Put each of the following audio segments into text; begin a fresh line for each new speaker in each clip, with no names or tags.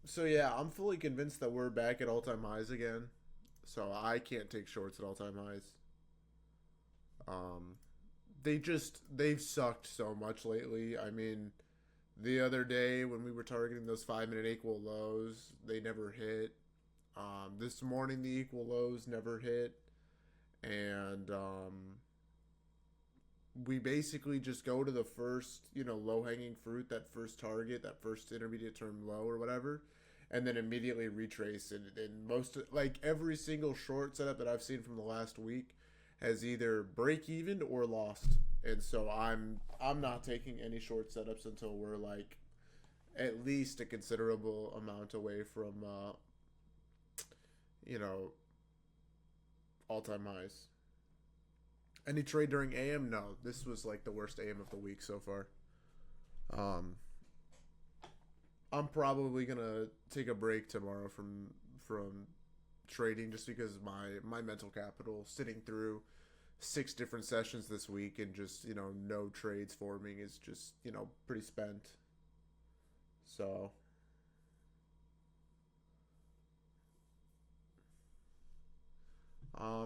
So yeah, I'm fully convinced that we're back at all-time highs again. So I can't take shorts at all-time highs. Um, they've sucked so much lately. I mean, the other day when we were targeting those 5 minute equal lows, they never hit. This morning the equal lows never hit, and we basically just go to the first, low hanging fruit, that first target, that first intermediate term low or whatever, and then immediately retrace it. And most, like every single short setup that I've seen from the last week, has either break even or lost. And so I'm not taking any short setups until we're like at least a considerable amount away from you know all time highs. Any trade during AM? No. This was like the worst AM of the week so far. Um, I'm probably gonna take a break tomorrow from trading just because my mental capital sitting through 6 different sessions this week and just no trades forming is just pretty spent. So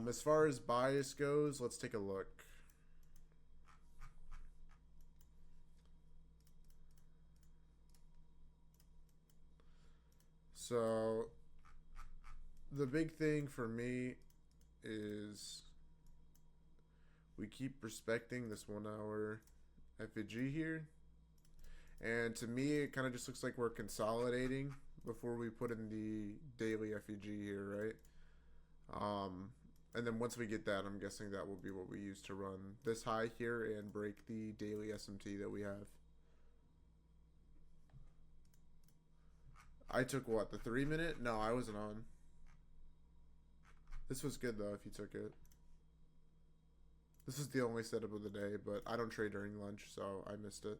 as far as bias goes, let's take a look. So the big thing for me is we keep respecting this 1 hour FVG here. And to me, it kind of just looks like we're consolidating before we put in the daily FEG here, right? And then once we get that, I'm guessing that will be what we use to run this high here and break the daily SMT that we have. I took what, the 3 minute? No, I wasn't on. This was good though if you took it. This is the only setup of the day, but I don't trade during lunch, so I missed it.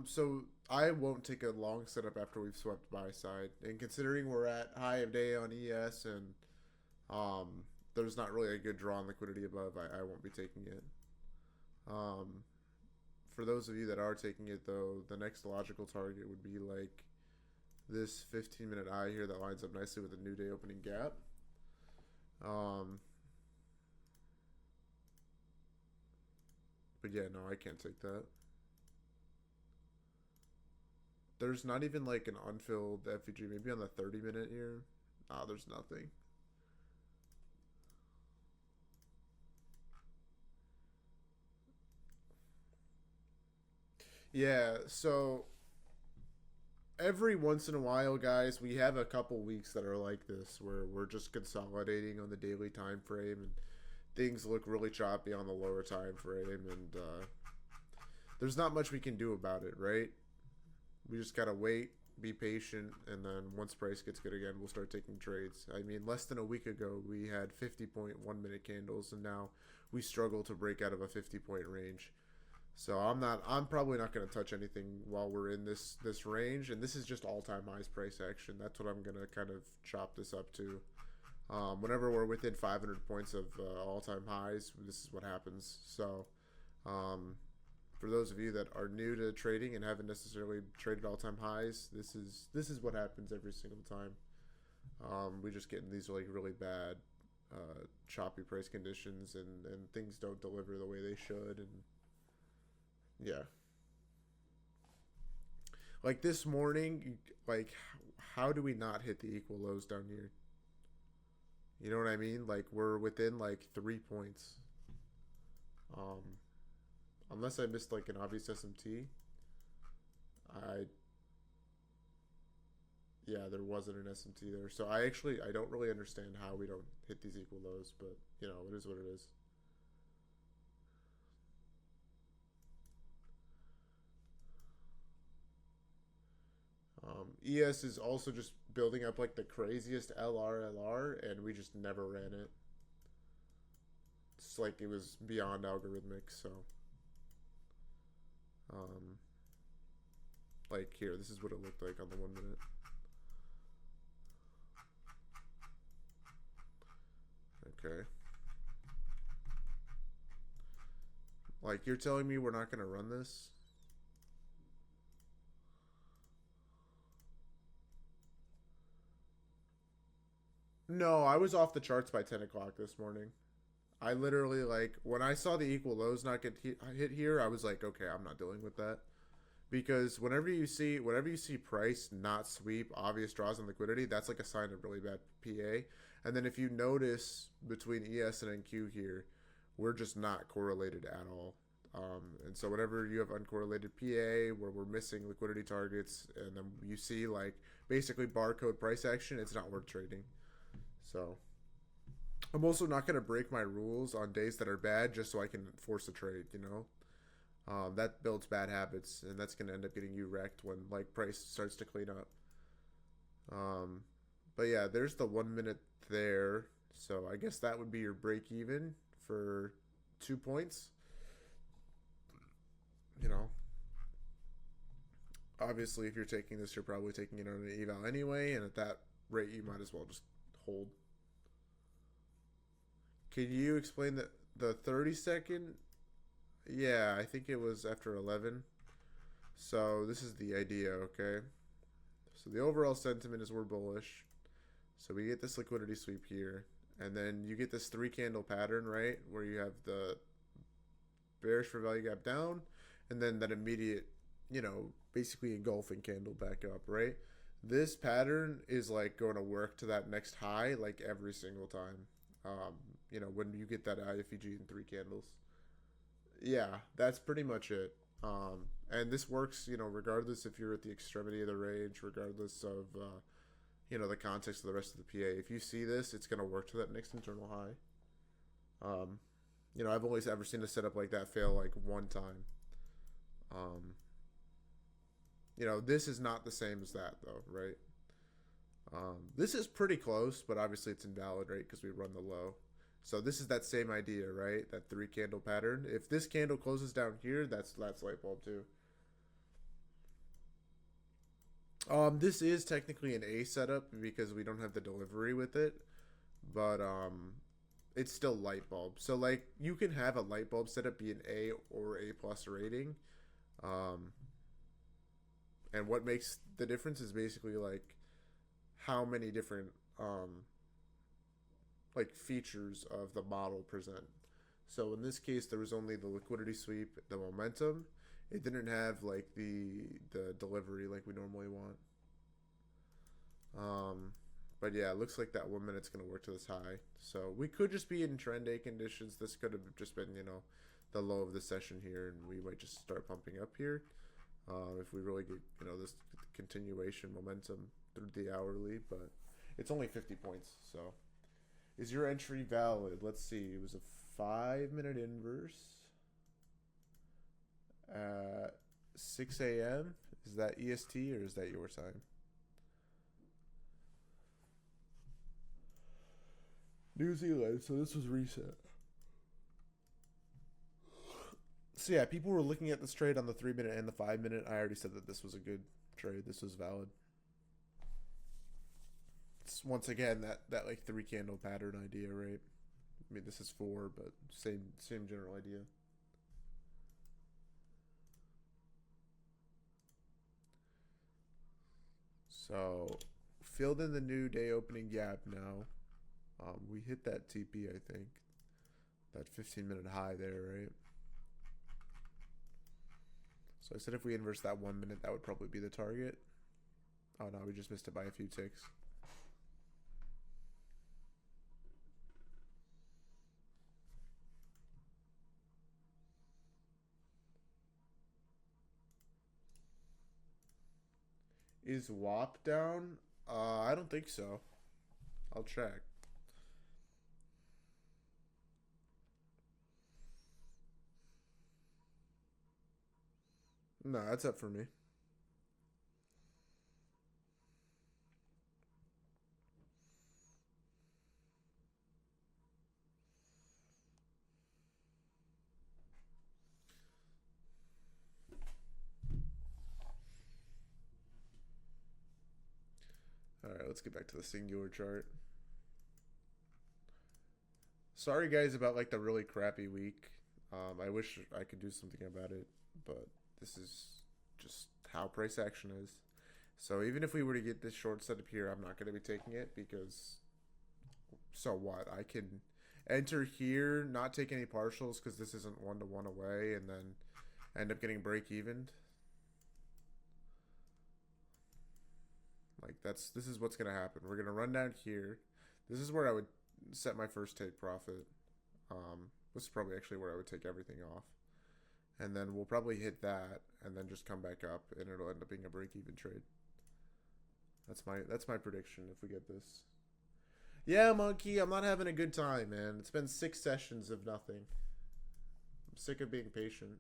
So I won't take a long setup after we've swept buy side, and considering we're at high of day on ES and um, there's not really a good draw on liquidity above, I won't be taking it. Um, for those of you that are taking it though, the next logical target would be like this 15-minute eye here that lines up nicely with a new day opening gap. Um, but yeah, no, I can't take that. There's not even like an unfilled FVG. Maybe on the 30 minute here. Ah, there's nothing. Yeah, so every once in a while, guys, we have a couple weeks that are like this where we're just consolidating on the daily time frame and things look really choppy on the lower time frame, and there's not much we can do about it, right? We just gotta wait, be patient, and then once price gets good again, we'll start taking trades. I mean, less than a week ago, we had 50.1 minute candles, and now we struggle to break out of a 50 point range. So I'm probably not going to touch anything while we're in this range, and this is just all time highs price action. That's what I'm going to kind of chop this up to. Whenever we're within 500 points of all time highs, this is what happens. So um, for those of you that are new to trading and haven't necessarily traded all time highs, this is what happens every single time. We just get in these like really bad choppy price conditions, and things don't deliver the way they should, and yeah. Like this morning, like how do we not hit the equal lows down here? You know what I mean? Like we're within like 3 points. Um, unless I missed like an obvious SMT, I yeah, there wasn't an SMT there. So I don't really understand how we don't hit these equal lows, but it is what it is. ES is also just building up like the craziest LR, and we just never ran it. It's like it was beyond algorithmic. So, um, like here, this is what it looked like on the 1 minute. Okay. Like, you're telling me we're not going to run this? No, I was off the charts by 10 o'clock this morning. I literally, like, when I saw the equal lows not get hit here, I was like, okay, I'm not dealing with that. Because whenever you see price not sweep obvious draws and liquidity, that's like a sign of really bad PA. And then if you notice between ES and NQ here, we're just not correlated at all. And so whenever you have uncorrelated PA where we're missing liquidity targets, and then you see like basically barcode price action, it's not worth trading. So I'm also not going to break my rules on days that are bad just so I can force a trade, you know? That builds bad habits, and that's going to end up getting you wrecked when like price starts to clean up. Um, but yeah, there's the 1 minute there. So I guess that would be your break even for 2 points. You know, obviously, if you're taking this, you're probably taking it on an eval anyway, and at that rate, you might as well just hold. Can you explain the 30-second? Yeah, I think it was after 11. So this is the idea, okay? So the overall sentiment is we're bullish. So we get this liquidity sweep here. And then you get this 3 candle pattern, right? Where you have the bearish for value gap down. And then that immediate, basically engulfing candle back up, right? This pattern is like going to work to that next high like every single time. When you get that IFEG in 3 candles. Yeah, that's pretty much it. And this works, regardless if you're at the extremity of the range, regardless of, the context of the rest of the PA. If you see this, it's going to work to that next internal high. I've only ever seen a setup like that fail like one time. This is not the same as that though, right? This is pretty close, but obviously it's invalid, right? Because we run the low. So this is that same idea, right? That 3 candle pattern. If this candle closes down here, that's light bulb too. This is technically an A setup because we don't have the delivery with it, but it's still light bulb. So like you can have a light bulb setup be an A or A plus rating, and what makes the difference is basically like how many different like features of the model present. So in this case, there was only the liquidity sweep, the momentum. It didn't have like the delivery like we normally want. But yeah, it looks like that 1 minute's gonna work to this high. So we could just be in trend A conditions. This could have just been the low of the session here, and we might just start pumping up here. If we really get this continuation momentum through the hourly, but it's only 50 points, so. Is your entry valid? Let's see. It was a 5-minute inverse at 6 a.m. Is that EST or is that your time? New Zealand, so this was recent. So yeah, people were looking at this trade on the 3-minute and the 5-minute. I already said that this was a good trade. This was valid. It's once again that like 3 candle pattern idea, right? I mean, this is 4, but same general idea. So filled in the new day opening gap now. We hit that TP, I think. That 15-minute high there, right? So I said if we inverse that 1 minute, that would probably be the target. Oh no, we just missed it by a few ticks. Is WAP down? I don't think so. I'll check. No, that's up for me. Alright, let's get back to the singular chart. Sorry guys about like the really crappy week. I wish I could do something about it, but this is just how price action is. So even if we were to get this short setup here, I'm not going to be taking it because so what? I can enter here, not take any partials because this isn't 1-to-1 away, and then end up getting break even. Like this is what's gonna happen. We're gonna run down here. This is where I would set my first take profit. This is probably actually where I would take everything off, and then we'll probably hit that, and then just come back up, and it'll end up being a break even trade. That's my prediction if we get this. Yeah, Monkey, I'm not having a good time, man. It's been 6 sessions of nothing. I'm sick of being patient.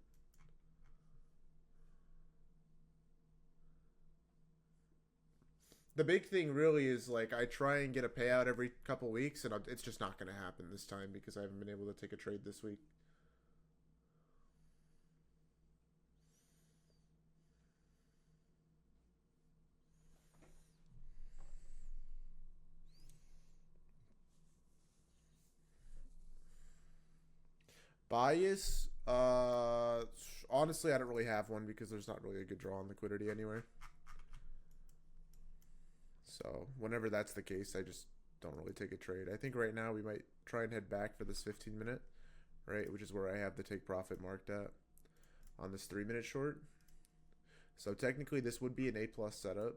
The big thing really is like I try and get a payout every couple weeks, and it's just not going to happen this time because I haven't been able to take a trade this week. Bias, honestly, I don't really have one because there's not really a good draw on liquidity anywhere. So whenever that's the case, I just don't really take a trade. I think right now we might try and head back for this 15-minute, right, which is where I have the take profit marked at on this 3-minute short. So technically this would be an A+ setup.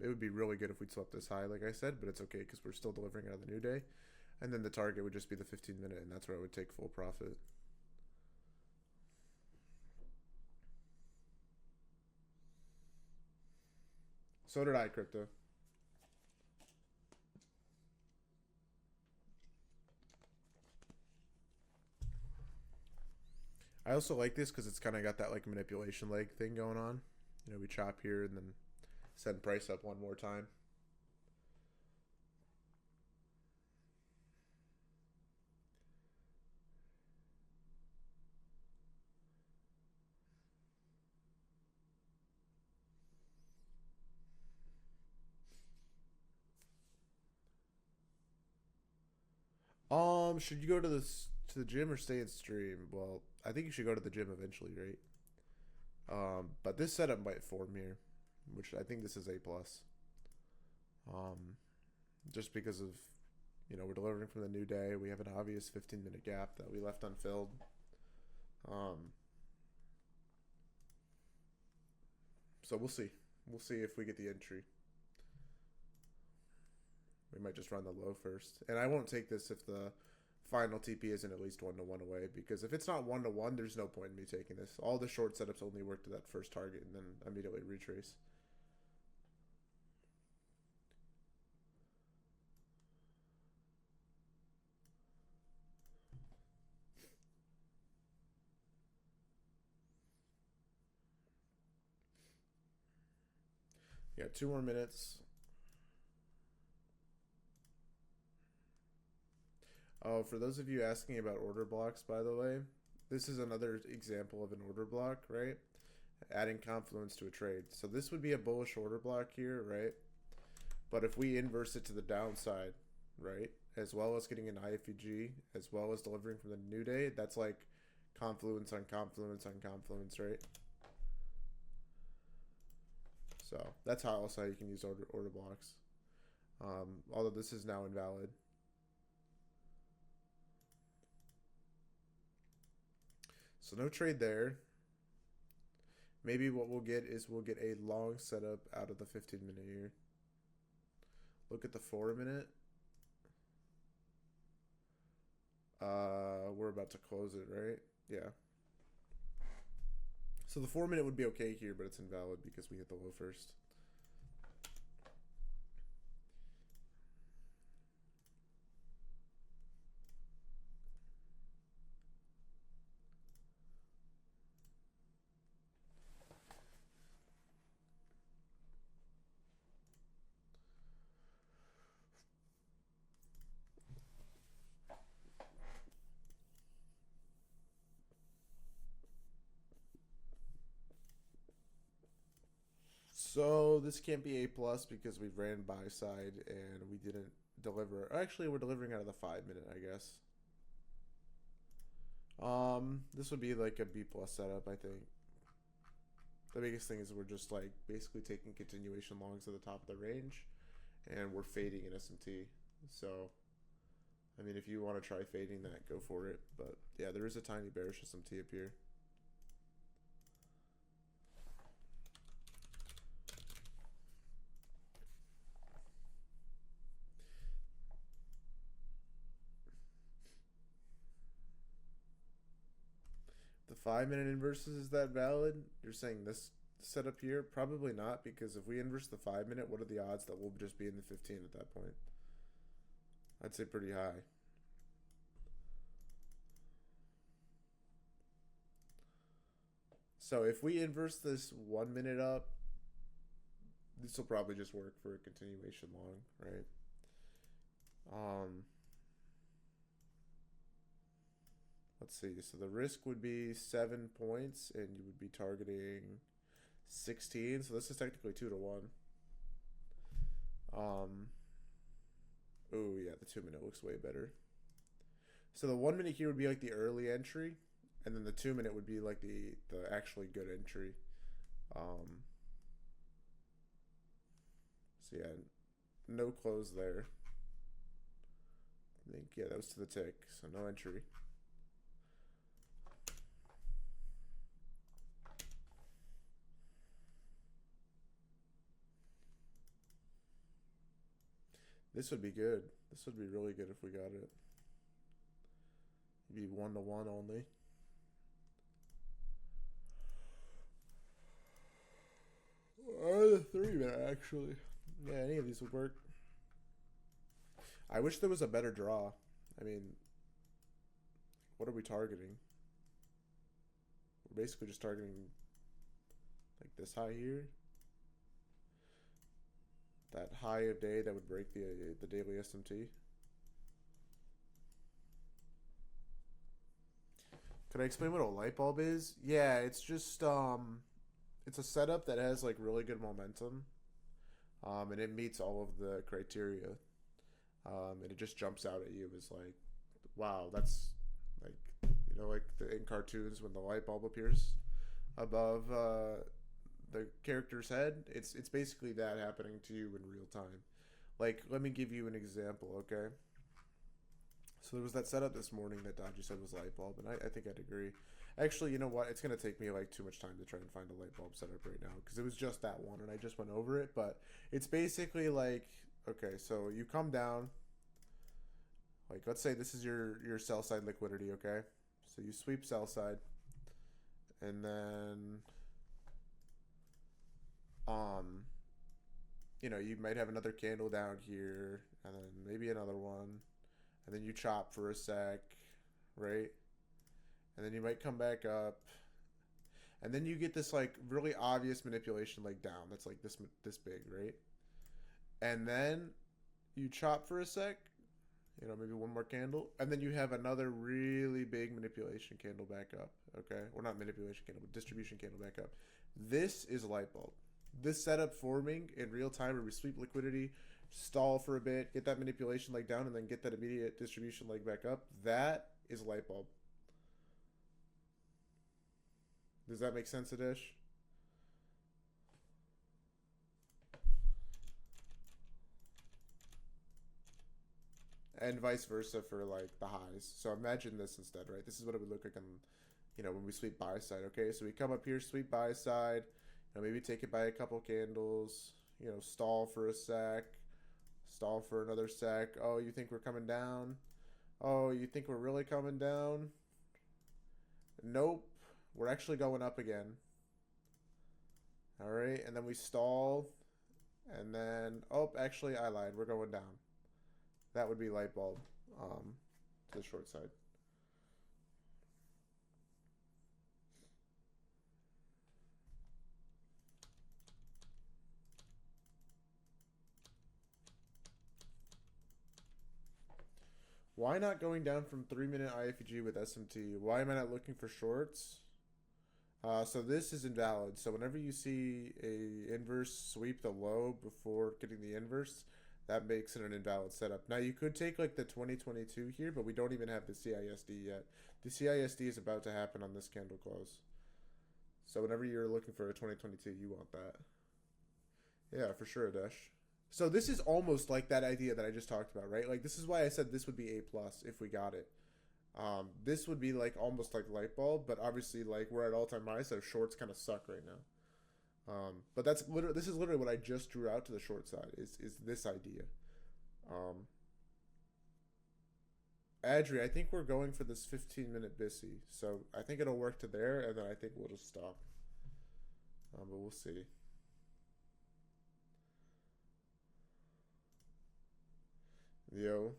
It would be really good if we swept this high, like I said, but it's okay because we're still delivering out of the new day. And then the target would just be the 15-minute, and that's where I would take full profit. So did I, Crypto. I also like this because it's kind of got that like manipulation leg thing going on. You know, we chop here and then send price up one more time. Should you go to the gym or stay in stream? Well, I think you should go to the gym eventually, right? But this setup might form here, which I think this is A+. Um, just because of, you know, we're delivering from the new day. We have an obvious 15-minute gap that we left unfilled. So we'll see. We'll see if we get the entry. We might just run the low first. And I won't take this if the final TP isn't at least 1-to-1 away, because if it's not 1-to-1, there's no point in me taking this. All the short setups only work to that first target and then immediately retrace. Yeah, 2 more minutes. Oh, for those of you asking about order blocks, by the way, this is another example of an order block, right? Adding confluence to a trade. So this would be a bullish order block here, right? But if we inverse it to the downside, right, as well as getting an IFEG, as well as delivering from the new day, that's like confluence on confluence on confluence, right? So that's how also you can use order blocks. Although this is now invalid. So no trade there. Maybe what we'll get is we'll get a long setup out of the 15-minute here. Look at the 4-minute. We're about to close it, right? Yeah. So the 4-minute would be okay here, but it's invalid because we hit the low first. So this can't be A+ because we ran buy side and we didn't deliver. Actually, we're delivering out of the 5-minute, I guess. This would be like a B plus setup, I think. The biggest thing is we're just like basically taking continuation longs at the top of the range, and we're fading an SMT. So, I mean, if you want to try fading that, go for it. But yeah, there is a tiny bearish SMT up here. The 5 minute inverses, is that valid? You're saying this setup here? Probably not, because if we inverse the 5 minute, what are the odds that we'll just be in the 15 at that point? I'd say pretty high. So if we inverse this 1 minute up, this will probably just work for a continuation long, right? Let's see. So the risk would be 7 points, and you would be targeting 16. So this is technically 2-1. Oh yeah, the 2 minute looks way better. So the 1 minute here would be like the early entry, and then the 2 minute would be like the actually good entry. So yeah, no close there. I think yeah, that was to the tick, so no entry. This would be good. This would be really good if we got it. It'd be 1-1 only. Or the 3 minute, actually. Yeah, any of these would work. I wish there was a better draw. I mean, what are we targeting? We're basically just targeting like this high here. That high of day that would break the daily SMT. Could I explain what a light bulb is? Yeah, it's just it's a setup that has like really good momentum, and it meets all of the criteria, and it just jumps out at you as like, wow, that's like, like in cartoons when the light bulb appears above the character's head. It's basically that happening to you in real time. Like, let me give you an example, okay? So there was that setup this morning that Dodgy said was light bulb, and I think I'd agree. Actually, you know what? It's gonna take me like too much time to try and find a light bulb setup right now because it was just that one, and I just went over it. But it's basically like, okay, so you come down, like let's say this is your sell side liquidity, okay? So you sweep sell side, and then um, you might have another candle down here, and then maybe another one, and then you chop for a sec, right? And then you might come back up, and then you get this like really obvious manipulation like down that's like this big, right? And then you chop for a sec, maybe one more candle, and then you have another really big manipulation candle back up, okay? Or not manipulation candle, but distribution candle back up. This is a light bulb. This setup forming in real time where we sweep liquidity, stall for a bit, get that manipulation leg down, and then get that immediate distribution leg back up, that is a light bulb. Does that make sense, Adish? And vice versa for like the highs. So imagine this instead, right? This is what it would look like on, when we sweep buy side. Okay, so we come up here, sweep buy side. Maybe take it by a couple candles. Stall for a sec, stall for another sec. Oh, you think we're coming down? Oh, you think we're really coming down? Nope, we're actually going up again. All right, and then we stall, and then actually I lied. We're going down. That would be light bulb to the short side. Why not going down from 3 minute IFEG with SMT? Why am I not looking for shorts? So this is invalid. So whenever you see a inverse sweep the low before getting the inverse, That makes it an invalid setup. Now you could take like the 2022 here, but we don't even have the CISD yet. The CISD is about to happen on this candle close. So whenever you're looking for a 2022, you want that. Yeah, for sure, Adesh. So this is almost like that idea that I just talked about, right? Like this is why I said this would be A plus if we got it. This would be like almost like light bulb, but obviously like we're at all time highs, so shorts kind of suck right now. But this is literally what I just drew out to the short side is this idea. Um, Adri, I think we're going for this 15-minute Bissy, so I think it'll work to there, and then I think we'll just stop. But we'll see. Yo,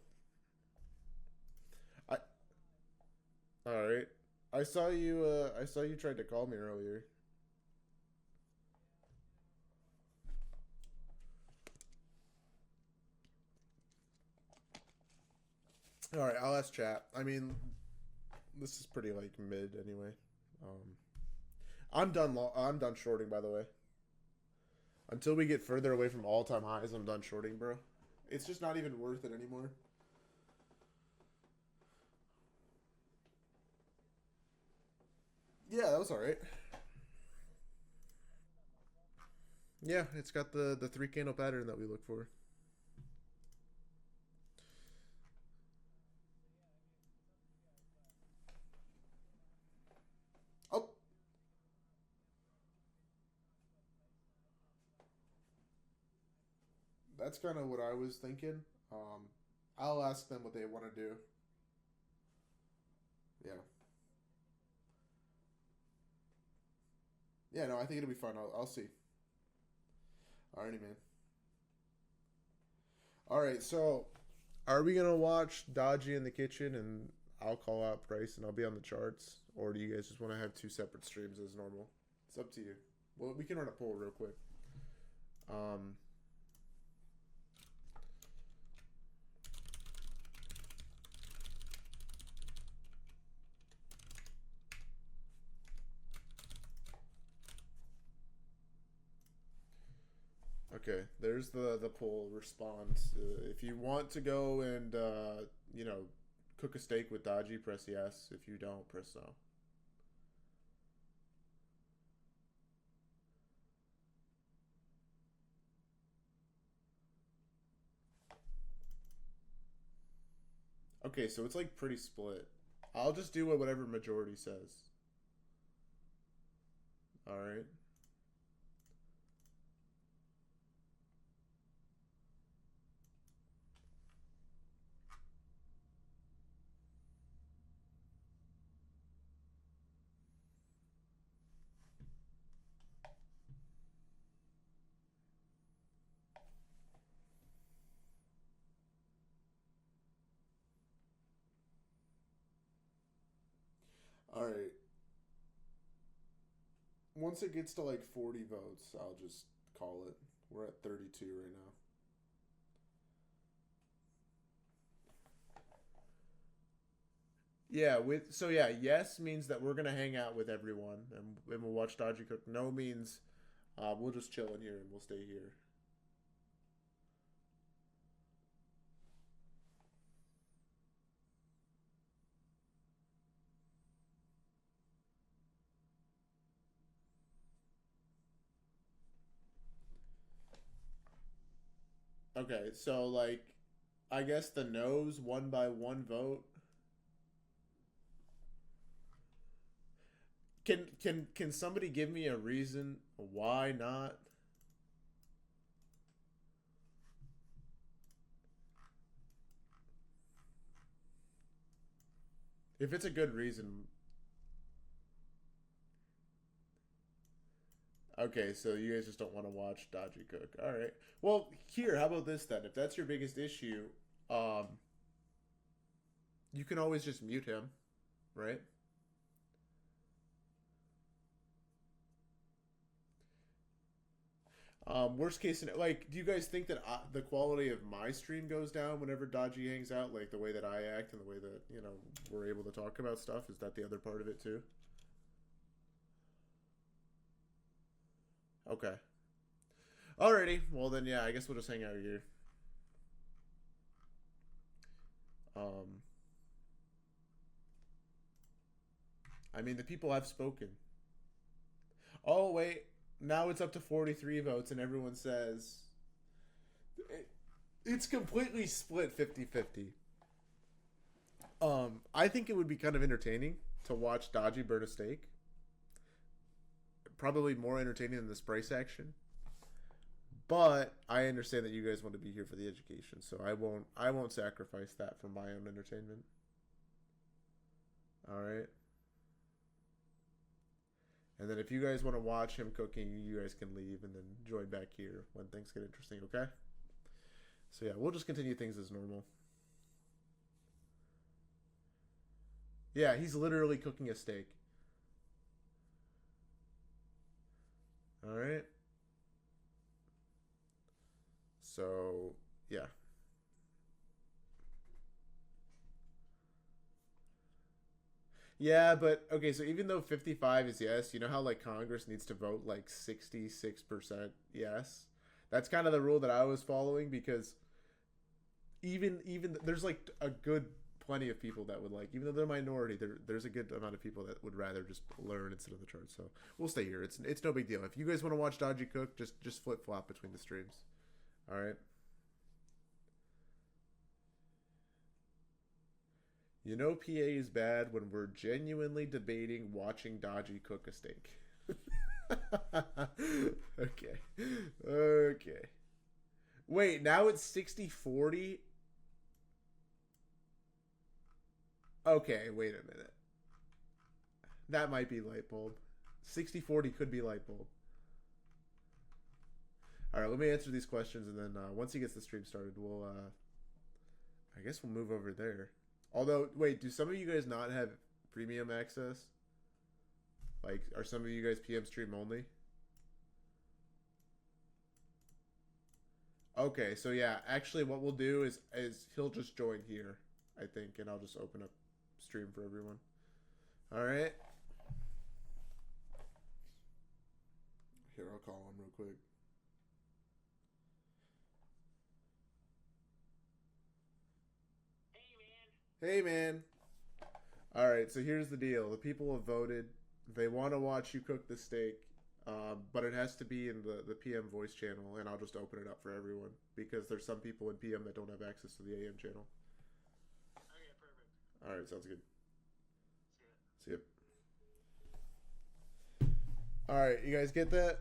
I all right. I saw you. I saw you tried to call me earlier. All right, I'll ask chat. I mean, this is pretty like mid anyway. Um, I'm done. I'm done shorting, by the way. Until we get further away from all-time highs, I'm done shorting, bro. It's just not even worth it anymore. Yeah, that was all right. Yeah, it's got the three candle pattern that we look for. Oh, that's kind of what I was thinking. Um, I'll ask them what they want to do. Yeah, yeah. No, I think it'll be fun. I'll see. Alrighty, man. All right, so are we gonna watch Dodgy in the kitchen and I'll call out price and I'll be on the charts, or do you guys just want to have two separate streams as normal? It's up to you. Well, we can run a poll real quick. Um, okay, there's the poll response. If you want to go and you know cook a steak with Dodgy, press yes. If you don't, press no. Okay, so it's like pretty split. I'll just do whatever majority says. All right. All right. Once it gets to like 40 votes, I'll just call it. We're at 32 right now. Yeah, with so yeah, yes means that we're gonna hang out with everyone and we'll watch Dodgy Cook. No means we'll just chill in here and we'll stay here. Okay, so like I guess the no's won by one vote. Can somebody give me a reason why not? If it's a good reason, okay, so you guys just don't want to watch Dodgy Cook. All right. Well, here, how about this then? If that's your biggest issue, um, you can always just mute him, right? Worst case, like, do you guys think that the quality of my stream goes down whenever Dodgy hangs out? Like the way that I act and the way that we're able to talk about stuff. Is that the other part of it too? Okay. Alrighty. Well then, yeah. I guess we'll just hang out here. Um, I mean, the people have spoken. Oh, wait. Now it's up to 43 votes, and everyone says it's completely split 50-50. I think it would be kind of entertaining to watch Dodgy burn a steak. Probably more entertaining than the spray section. But I understand that you guys want to be here for the education, so I won't sacrifice that for my own entertainment. All right. And then if you guys want to watch him cooking, you guys can leave and then join back here when things get interesting, okay? So yeah, we'll just continue things as normal. Yeah, he's literally cooking a steak. All right. So, yeah. Yeah, but okay, so even though 55 is yes, you know how like Congress needs to vote like 66% yes? That's kind of the rule that I was following because even there's like a good plenty of people that would like even though they're a minority, there's a good amount of people that would rather just learn instead of the chart. So, we'll stay here. It's no big deal. If you guys want to watch Dodgy cook, just flip-flop between the streams. All right? You know PA is bad when we're genuinely debating watching Dodgy cook a steak. Okay. Okay. Wait, now it's 60-40? Okay, wait a minute. That might be light bulb. 60-40 could be light bulb. All right, let me answer these questions, and then once he gets the stream started, I guess we'll move over there. Although, wait, do some of you guys not have premium access? Like, are some of you guys PM stream only? Okay, so yeah, actually, what we'll do is he'll just join here, I think, and I'll just open up stream for everyone. All right. Here, I'll call him real quick. Hey, man. All right, so here's the deal. The people have voted. They want to watch you cook the steak, but it has to be in the PM voice channel, and I'll just open it up for everyone because there's some people in PM that don't have access to the AM channel. Okay, perfect. All right, sounds good. See ya. All right, you guys get that?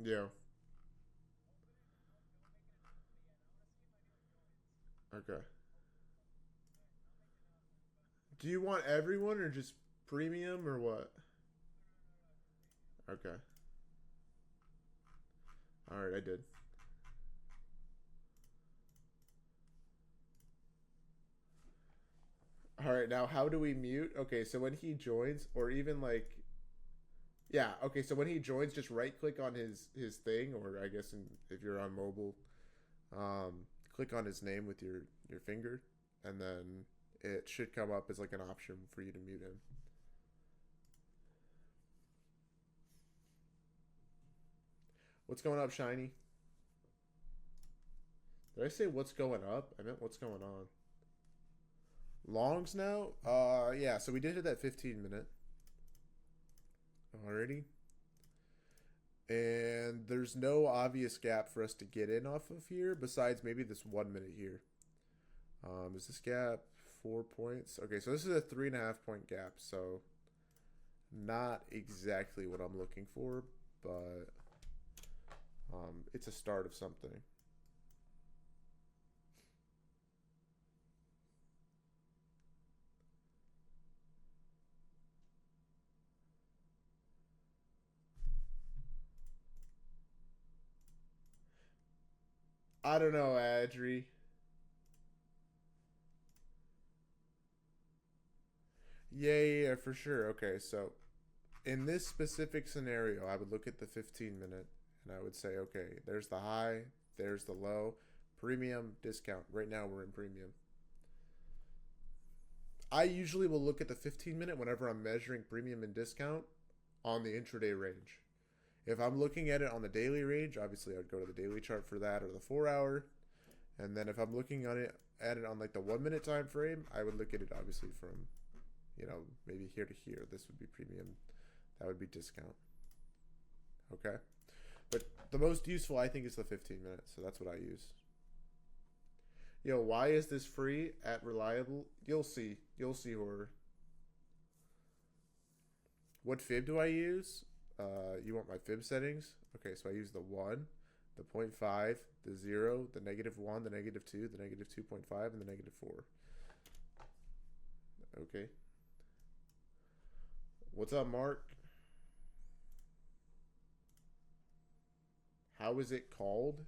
Yeah. Okay. Do you want everyone or just premium or what? Okay. All right, I did. All right, now how do we mute? Okay, so when he joins, or even like, yeah, okay, so when he joins, just right click on his thing, or I guess if you're on mobile, click on his name with your finger, and then it should come up as like an option for you to mute him. What's going up, Shiny? Did I say what's going up? I meant what's going on. Longs now? Yeah, so we did hit that 15 minute already. And there's no obvious gap for us to get in off of here besides maybe this 1 minute here. Is this gap 4 points? Okay, so this is a 3.5 point gap, so not exactly what I'm looking for, but it's a start of something. I don't know, Adri. Yeah, for sure. Okay, so in this specific scenario, I would look at the 15 minute and I would say, okay, there's the high, there's the low, premium, discount. Right now we're in premium. I usually will look at the 15 minute whenever I'm measuring premium and discount on the intraday range. If I'm looking at it on the daily range, obviously I'd go to the daily chart for that, or the 4 hour. And then if I'm looking on it at it on like the 1 minute time frame, I would look at it obviously from, maybe here to here. This would be premium. That would be discount. Okay. But the most useful, I think, is the 15 minutes. So that's what I use. Why is this free at Reliable? You'll see. You'll see, horror. What fib do I use? You want my fib settings? Okay, so I use the 1, the 0.5, the 0, the -1, the -2, the -2.5, and the -4. Okay. What's up, Mark? How is it called?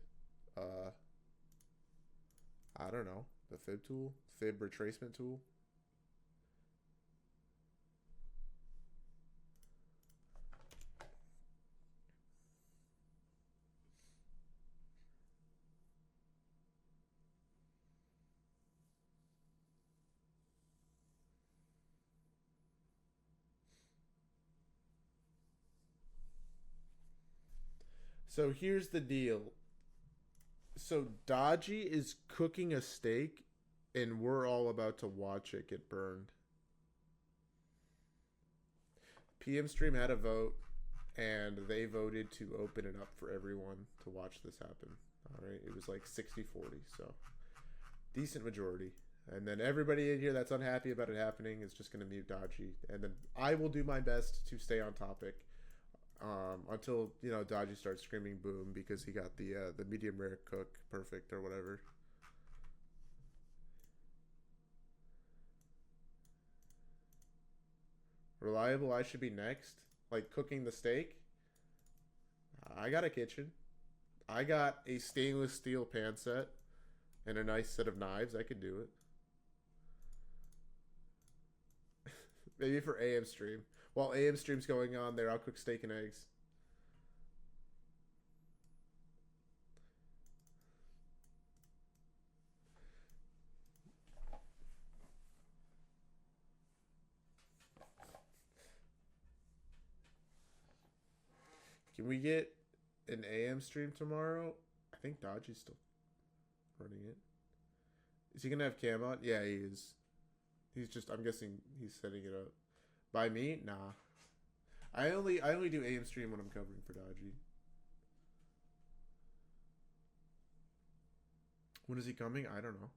I don't know. The fib tool? Fib retracement tool? So here's the deal. So Dodgy is cooking a steak, and we're all about to watch it get burned. PM Stream had a vote, and they voted to open it up for everyone to watch this happen. All right, it was like 60-40, so decent majority. And then everybody in here that's unhappy about it happening is just going to mute Dodgy, and then I will do my best to stay on topic until Dodgy starts screaming boom because he got the medium rare cook perfect or whatever. Reliable, I should be next. Like cooking the steak. I got a kitchen. I got a stainless steel pan set and a nice set of knives. I could do it. Maybe for AM stream. While AM stream's going on there, I'll cook steak and eggs. Can we get an AM stream tomorrow? I think Dodgy's still running it. Is he gonna have cam on? Yeah, he is. I'm guessing he's setting it up. By me? Nah. I only do AM stream when I'm covering for Dodgy. When is he coming? I don't know.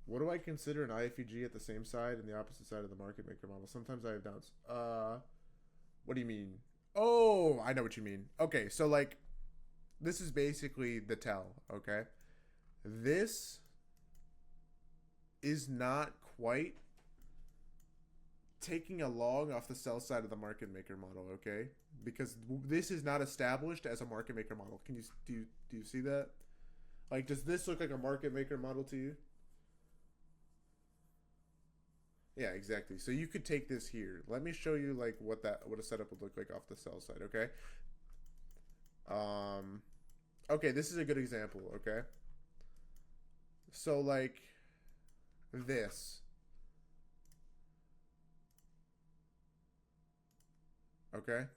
What do I consider an IFEG at the same side and the opposite side of the market maker model? Sometimes I have doubts. What do you mean? Oh, I know what you mean. Okay, so like, this is basically the tell, okay? This is not quite taking a long off the sell side of the market maker model, okay? Because this is not established as a market maker model. Do you see that? Like, does this look like a market maker model to you? Yeah, exactly. So you could take this here. Let me show you like what a setup would look like off the sell side, okay? Okay, this is a good example, okay? So like this. Okay?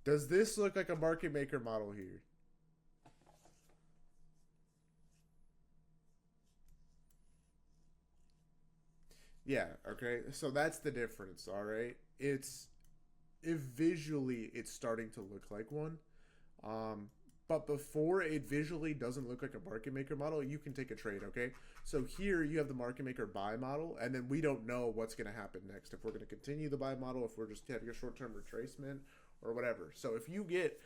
Does this look like a market maker model here? Yeah, okay. So that's the difference, all right? If visually it's starting to look like one. But before it visually doesn't look like a market maker model, you can take a trade, okay? So here you have the market maker buy model, and then we don't know what's going to happen next. If we're going to continue the buy model, if we're just having a short-term retracement or whatever. So if you get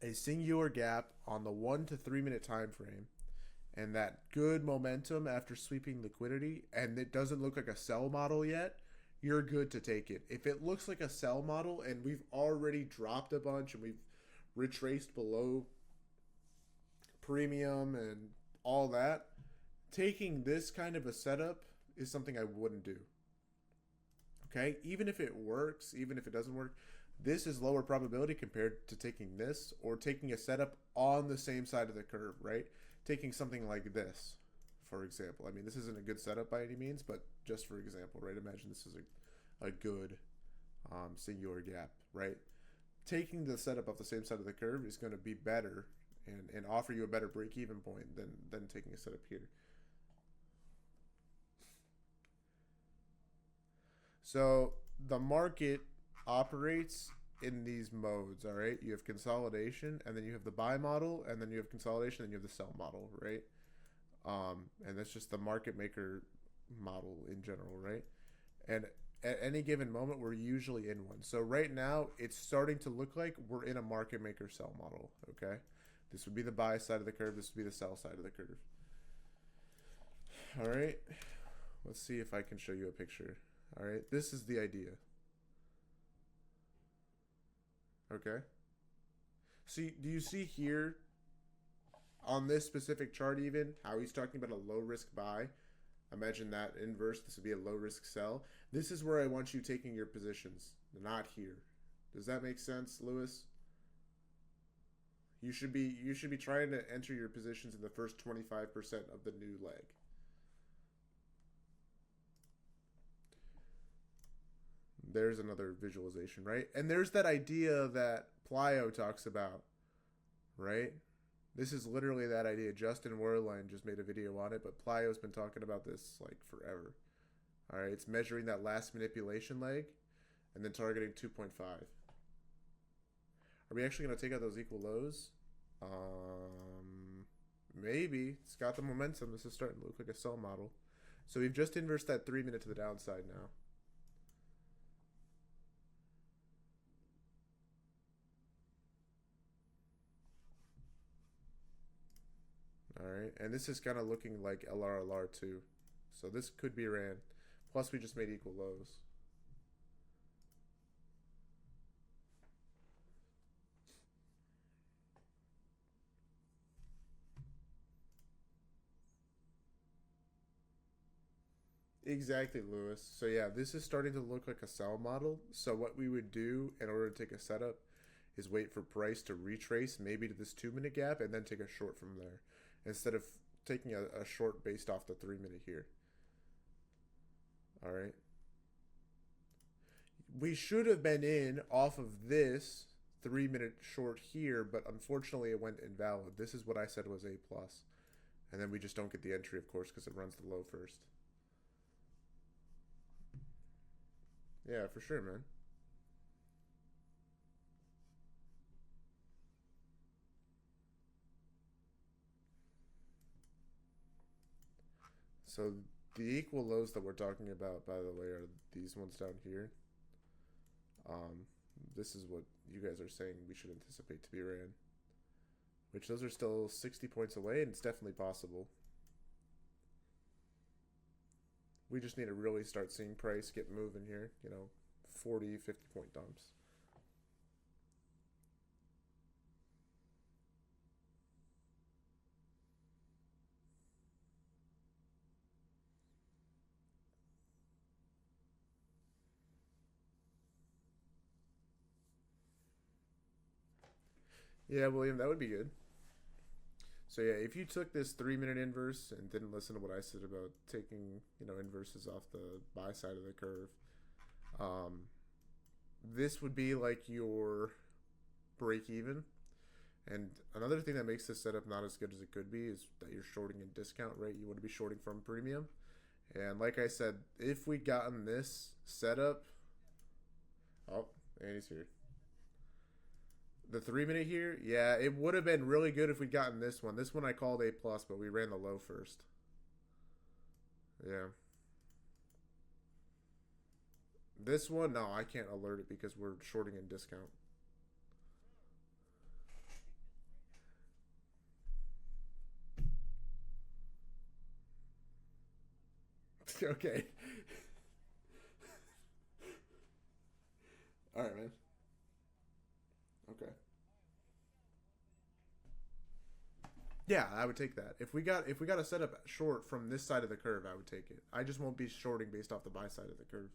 a singular gap on the 1 to 3 minute time frame and that good momentum after sweeping liquidity, and it doesn't look like a sell model yet, you're good to take it. If it looks like a sell model and we've already dropped a bunch and we've retraced below premium and all that, taking this kind of a setup is something I wouldn't do. Okay? Even if it works, even if it doesn't work, this is lower probability compared to taking this or taking a setup on the same side of the curve, right? Taking something like this, for example. I mean, this isn't a good setup by any means, but just for example, right? Imagine this is a good singular gap, right? Taking the setup off the same side of the curve is going to be better and offer you a better break-even point than taking a setup here. So the market operates in these modes, all right? You have consolidation, and then you have the buy model, and then you have consolidation, and you have the sell model, right? And that's just the market maker model in general, right? And at any given moment, we're usually in one. So right now, it's starting to look like we're in a market maker sell model, okay? This would be the buy side of the curve. This would be the sell side of the curve. All right. Let's see if I can show you a picture. All right. This is the idea. Okay. See, do you see here on this specific chart even how he's talking about a low risk buy? Imagine that inverse. This would be a low risk sell. This is where I want you taking your positions, not here. Does that make sense, Lewis? You should be trying to enter your positions in the first 25% of the new leg. There's another visualization, right? And there's that idea that Plyo talks about, right? This is literally that idea. Justin Werlein just made a video on it, but Plyo's been talking about this like forever. All right, it's measuring that last manipulation leg and then targeting 2.5. Are we actually going to take out those equal lows? Maybe. It's got the momentum. This is starting to look like a sell model. So we've just inversed that 3 minute to the downside now. All right, and this is kind of looking like LRLR too. So this could be ran. Plus we just made equal lows. Exactly, Lewis. So yeah, this is starting to look like a sell model. So what we would do in order to take a setup is wait for price to retrace maybe to this 2 minute gap and then take a short from there instead of taking a short based off the 3 minute here. All right. We should have been in off of this 3 minute short here, but unfortunately it went invalid. This is what I said was A plus. And then we just don't get the entry, of course, because it runs the low first. Yeah, for sure, man. So the equal lows that we're talking about, by the way, are these ones down here. This is what you guys are saying we should anticipate to be ran. Which those are still 60 points away, and it's definitely possible. We just need to really start seeing price get moving here, 40, 50 point dumps. Yeah, William, that would be good. So yeah, if you took this 3 minute inverse and didn't listen to what I said about taking, inverses off the buy side of the curve, this would be like your break even. And another thing that makes this setup not as good as it could be is that you're shorting in discount rate. You want to be shorting from premium. And like I said, if we gotten this setup, oh, Andy's here. The 3 minute here, yeah, it would have been really good if we'd gotten this one. This one I called A plus, but we ran the low first. Yeah. This one, no, I can't alert it because we're shorting in discount. Okay. All right, man. Okay. Yeah, I would take that. If we got a setup short from this side of the curve, I would take it. I just won't be shorting based off the buy side of the curve.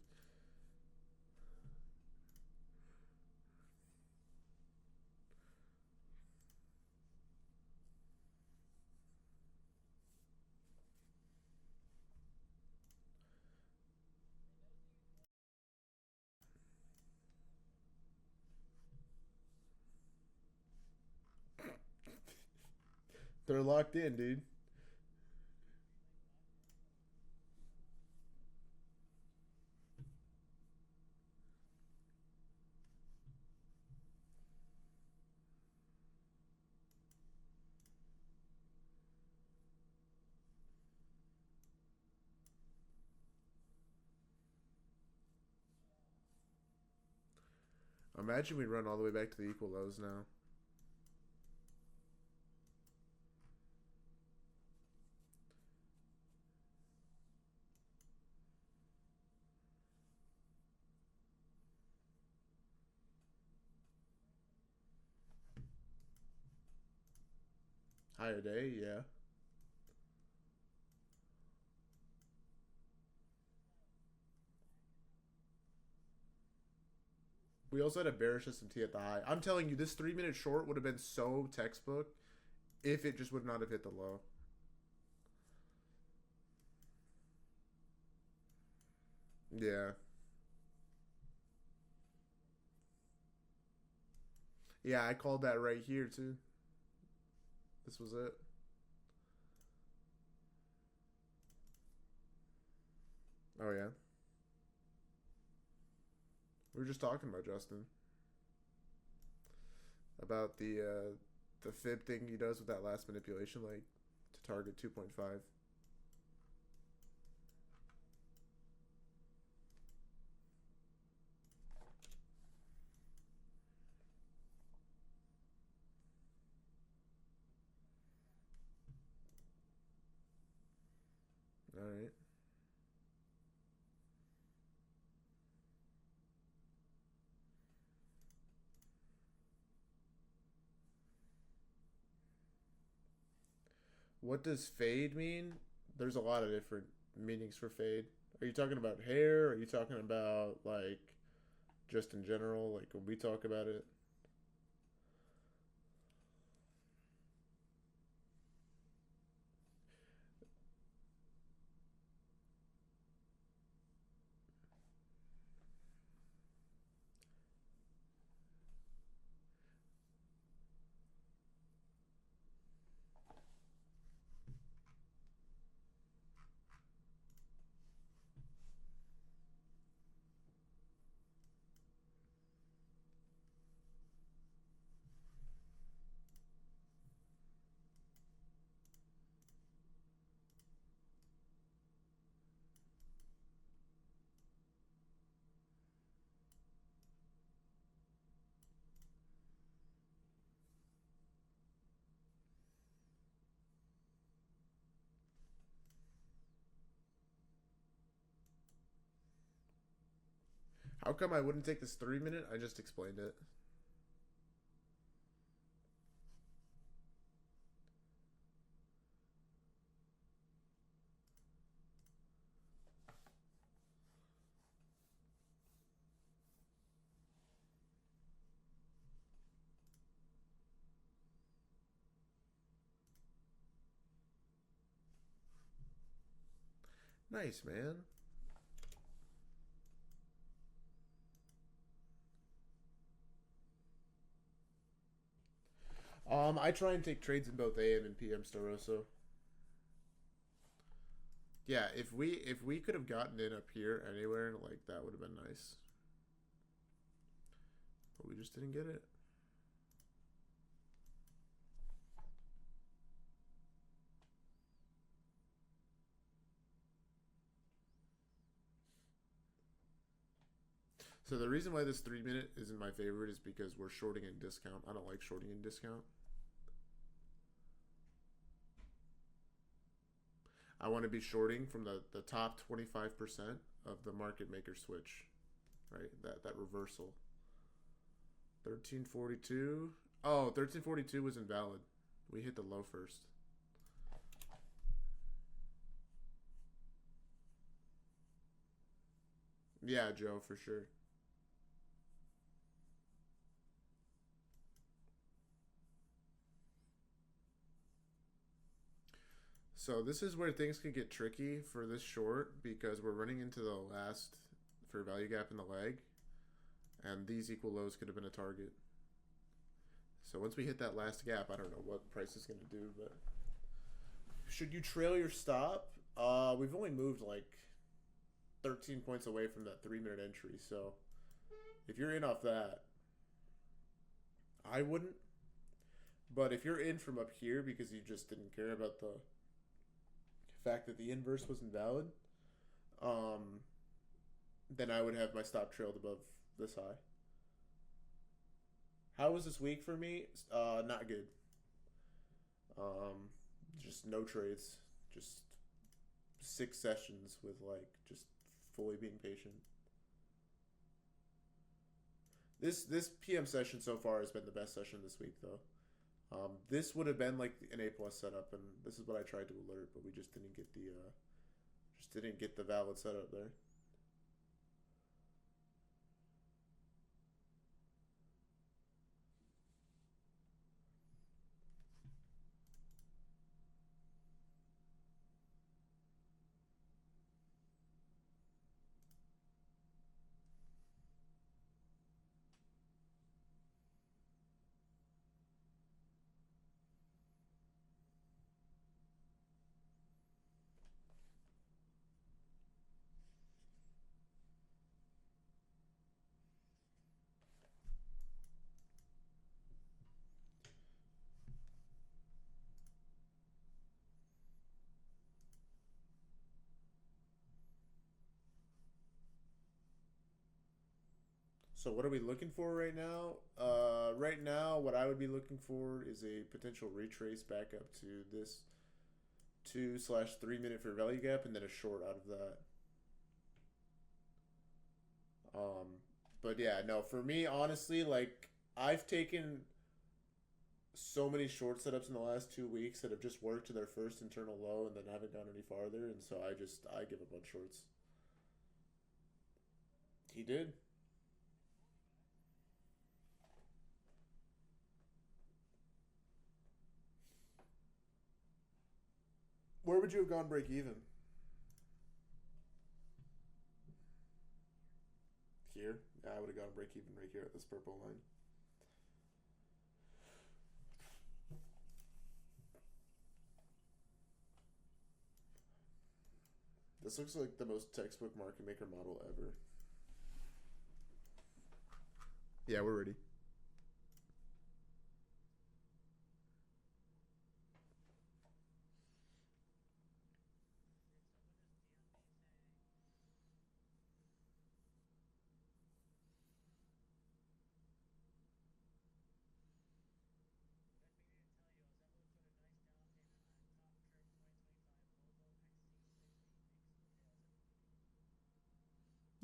They're locked in, dude. Imagine we run all the way back to the equal lows now. Higher day, yeah. We also had a bearish SMT at the high. I'm telling you, this 3 minute short would have been so textbook if it just would not have hit the low. Yeah. Yeah, I called that right here too. This was it. Oh yeah. We were just talking about Justin. About the fib thing he does with that last manipulation, like to target 2.5. All right. What does fade mean? There's a lot of different meanings for fade. Are you talking about hair? Are you talking about like just in general, like when we talk about it? How come I wouldn't take this 3 minute? I just explained it. Nice, man. I try and take trades in both AM and PM Staroso. Yeah, if we could have gotten in up here anywhere, like that would have been nice. But we just didn't get it. So the reason why this 3 minute isn't my favorite is because we're shorting in discount. I don't like shorting in discount. I want to be shorting from the top 25% of the market maker switch, right? That reversal. 1342. Oh, 1342 was invalid. We hit the low first. Yeah, Joe, for sure. So this is where things could get tricky for this short because we're running into the last fair value gap in the leg, and these equal lows could have been a target. So once we hit that last gap, I don't know what price is going to do, but Should you trail your stop? We've only moved like 13 points away from that 3 minute entry, so if you're in off that, I wouldn't. But if you're in from up here because you just didn't care about the fact that the inverse wasn't valid, um, then I would have my stop trailed above this high. How was this week for me? Not good. Um, just no trades. Just 6 sessions with like just fully being patient. This PM session so far has been the best session this week though. This would have been like an A plus setup, and this is what I tried to alert, but we just didn't get the valid setup there. So what are we looking for right now? Right now, what I would be looking for is a potential retrace back up to this 2/3 minute fair value gap, and then a short out of that. Um, but yeah, no, for me, honestly, like I've taken so many short setups in the last 2 weeks that have just worked to their first internal low and then haven't gone any farther, and so I give up on shorts. He did. Where would you have gone break even? Here? Yeah, I would have gone break even right here at this purple line. This looks like the most textbook market maker model ever. Yeah, we're ready.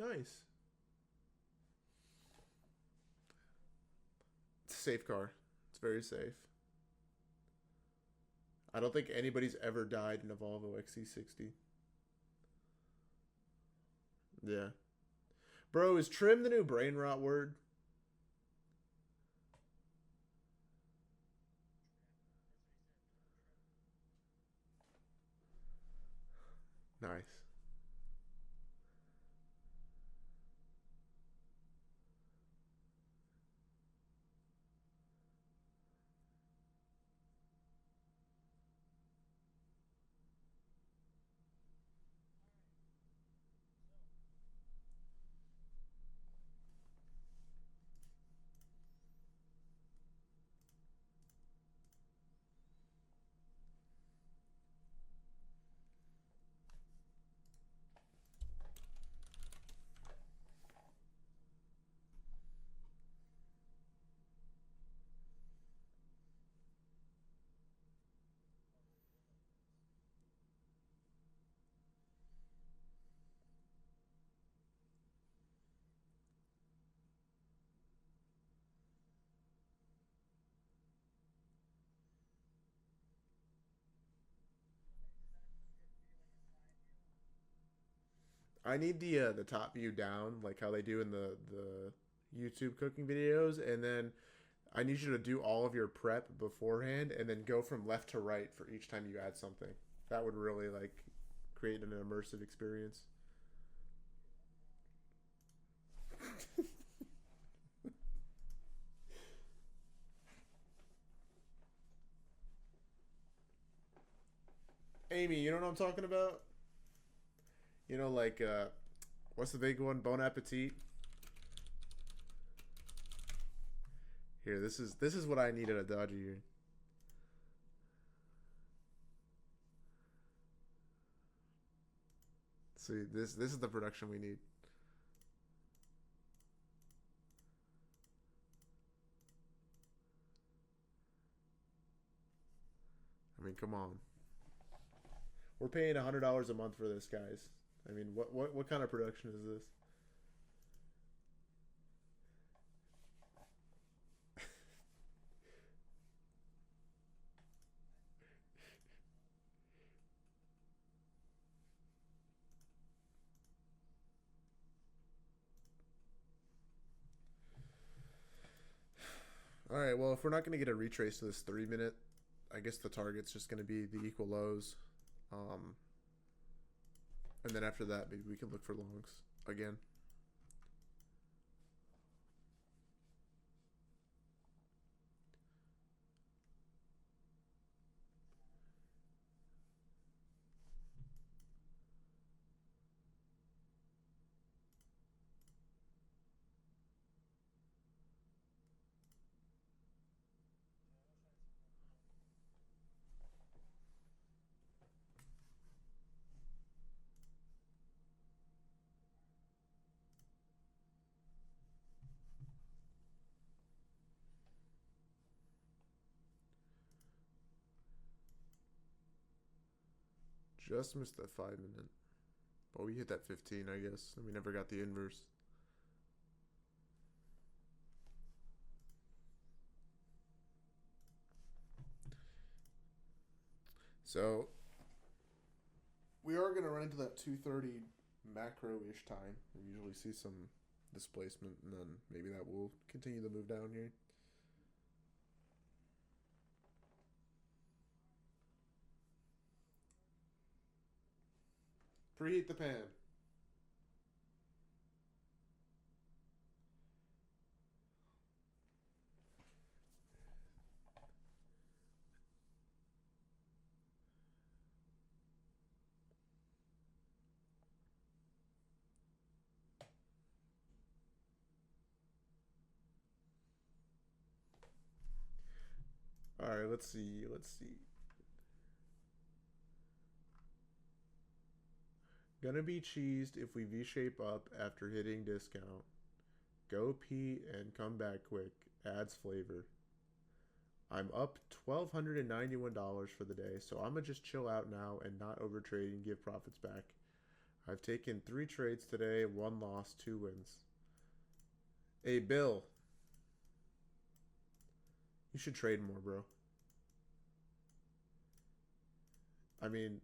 Nice. It's a safe car. It's very safe. I don't think anybody's ever died in a Volvo XC60. Yeah. Bro, is trim the new brain rot word? Nice. I need the top view down, like how they do in the YouTube cooking videos, and then I need you to do all of your prep beforehand, and then go from left to right for each time you add something. That would really like create an immersive experience. Amy, you know what I'm talking about? You know, like what's the big one? Bon Appetit. Here, this is what I need at a Dodgy here. See, this is the production we need. I mean, come on. We're paying $100 a month for this, guys. I mean, what kind of production is this? All right. Well, if we're not going to get a retrace to this 3 minute, I guess the target's just going to be the equal lows, um, and then after that, maybe we can look for longs again. Just missed that 5 minute, but we hit that 15, I guess, and we never got the inverse. So we are going to run into that 230 macro-ish time. We usually see some displacement, and then maybe that will continue to move down here. Preheat the pan. All right, let's see. Let's see. Gonna be cheesed if we V-shape up after hitting discount. Go pee and come back quick. Adds flavor. I'm up $1,291 for the day, so I'm gonna just chill out now and not overtrade and give profits back. I've taken 3 trades today, 1 loss, 2 wins. Hey, Bill. You should trade more, bro. I mean,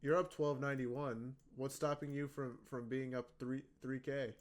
you're up 1291. What's stopping you from being up 3K?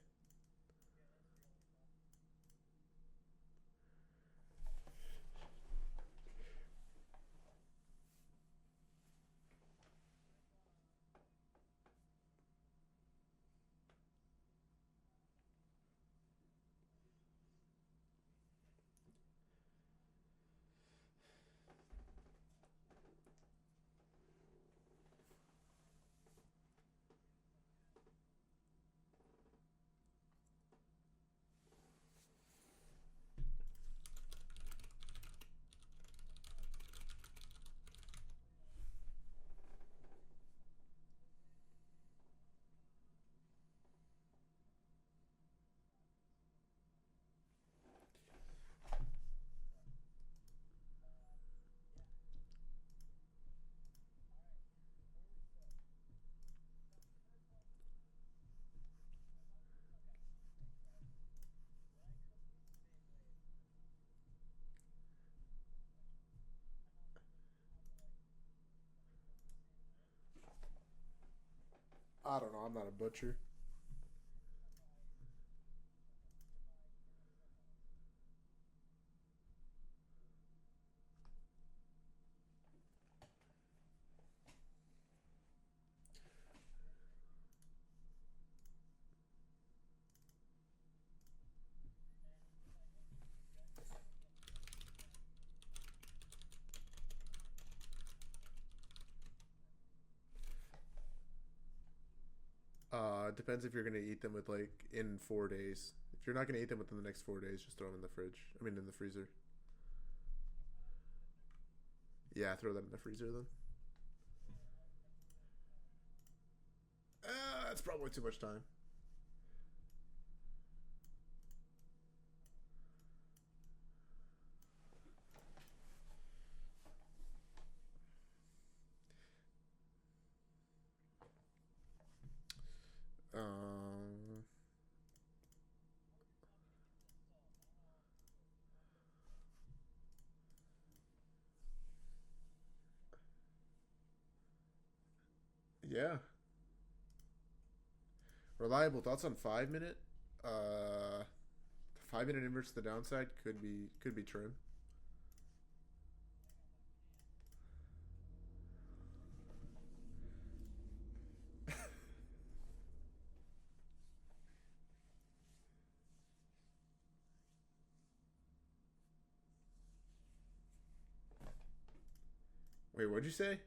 I don't know. I'm not a butcher. depends if you're gonna eat them with like in 4 days. If you're not gonna eat them within the next 4 days, just throw them in the fridge. I mean, in the freezer. Yeah, throw that in the freezer then. That's probably too much time. Um, yeah. Reliable thoughts on 5 minute. 5 minute inverse to the downside could be trim. Wait, what'd you say?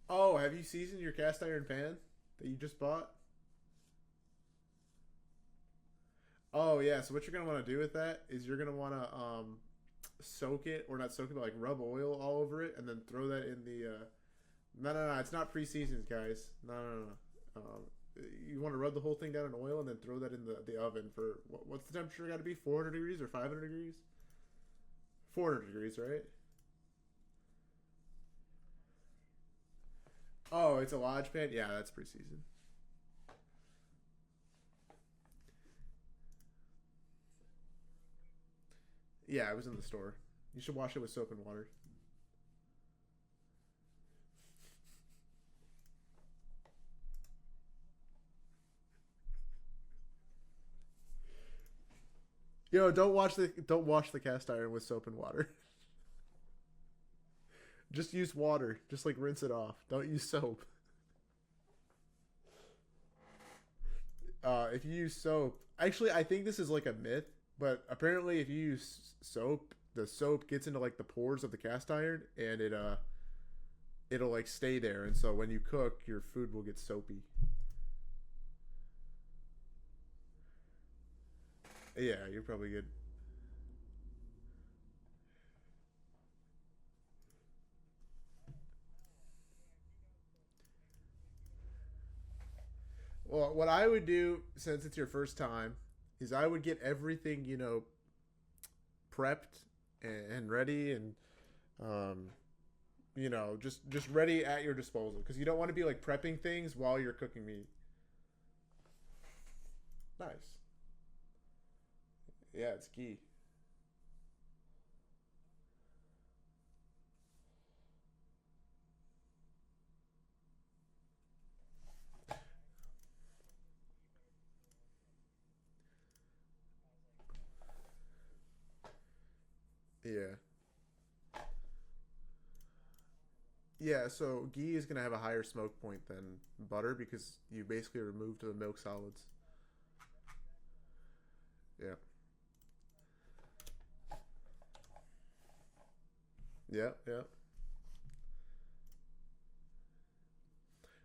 Oh, have you seasoned your cast iron pan that you just bought? Oh yeah. So what you're gonna want to do with that is you're gonna want to soak it, or not soak it, but like rub oil all over it, and then throw that in the. No, no, no. It's not pre-seasoned, guys. No, no, no. You want to rub the whole thing down in oil and then throw that in the oven for what's the temperature got to be? 400 degrees or 500 degrees? 400 degrees, right? Oh, it's a Lodge pan. Yeah, that's pre-seasoned. Yeah, it was in the store. You should wash it with soap and water. Yo, don't wash the cast iron with soap and water. Just use water. Just like rinse it off. Don't use soap. If you use soap, actually, I think this is like a myth, but apparently, if you use soap, the soap gets into like the pores of the cast iron, and it'll like stay there, and so when you cook, your food will get soapy. Yeah, you're probably good. Well, what I would do, since it's your first time, is I would get everything prepped and ready, and um, just ready at your disposal, because you don't want to be like prepping things while you're cooking meat. Nice. Yeah, it's key. Yeah. Yeah, so ghee is going to have a higher smoke point than butter because you basically removed the milk solids. Yeah. Yeah, yeah.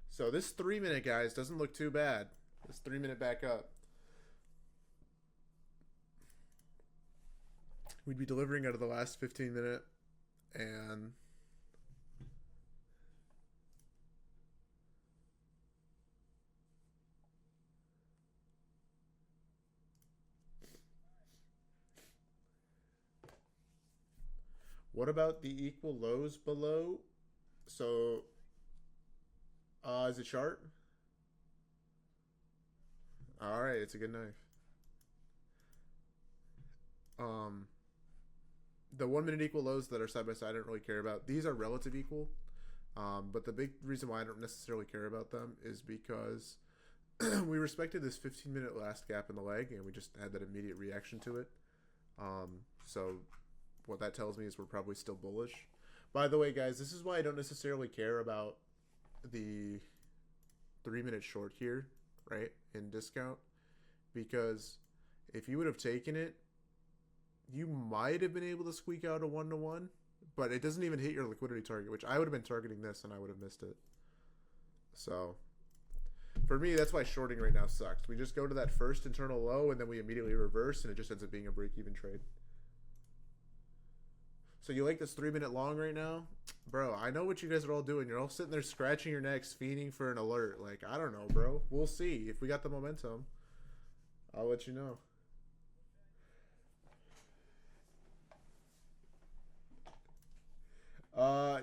So this 3 minute, guys, doesn't look too bad. This 3 minute back up. We'd be delivering out of the last 15 minute, and what about the equal lows below? So, is it sharp? All right, it's a good knife. Um, the 1 minute equal lows that are side by side, I don't really care about. These are relative equal. But the big reason why I don't necessarily care about them is because we respected this 15-minute last gap in the leg, and we just had that immediate reaction to it. So what that tells me is we're probably still bullish. By the way, guys, this is why I don't necessarily care about the 3 minute short here, right, in discount, because if you would have taken it, you might have been able to squeak out a 1-to-1, but it doesn't even hit your liquidity target, which I would have been targeting this and I would have missed it. So For me, that's why shorting right now sucks. We just go to that first internal low and then we immediately reverse, and it just ends up being a break-even trade. So you like this 3 minute long right now? Bro, I know what you guys are all doing. You're all sitting there scratching your necks, fiending for an alert. Like, I don't know, bro. We'll see. If we got the momentum, I'll let you know.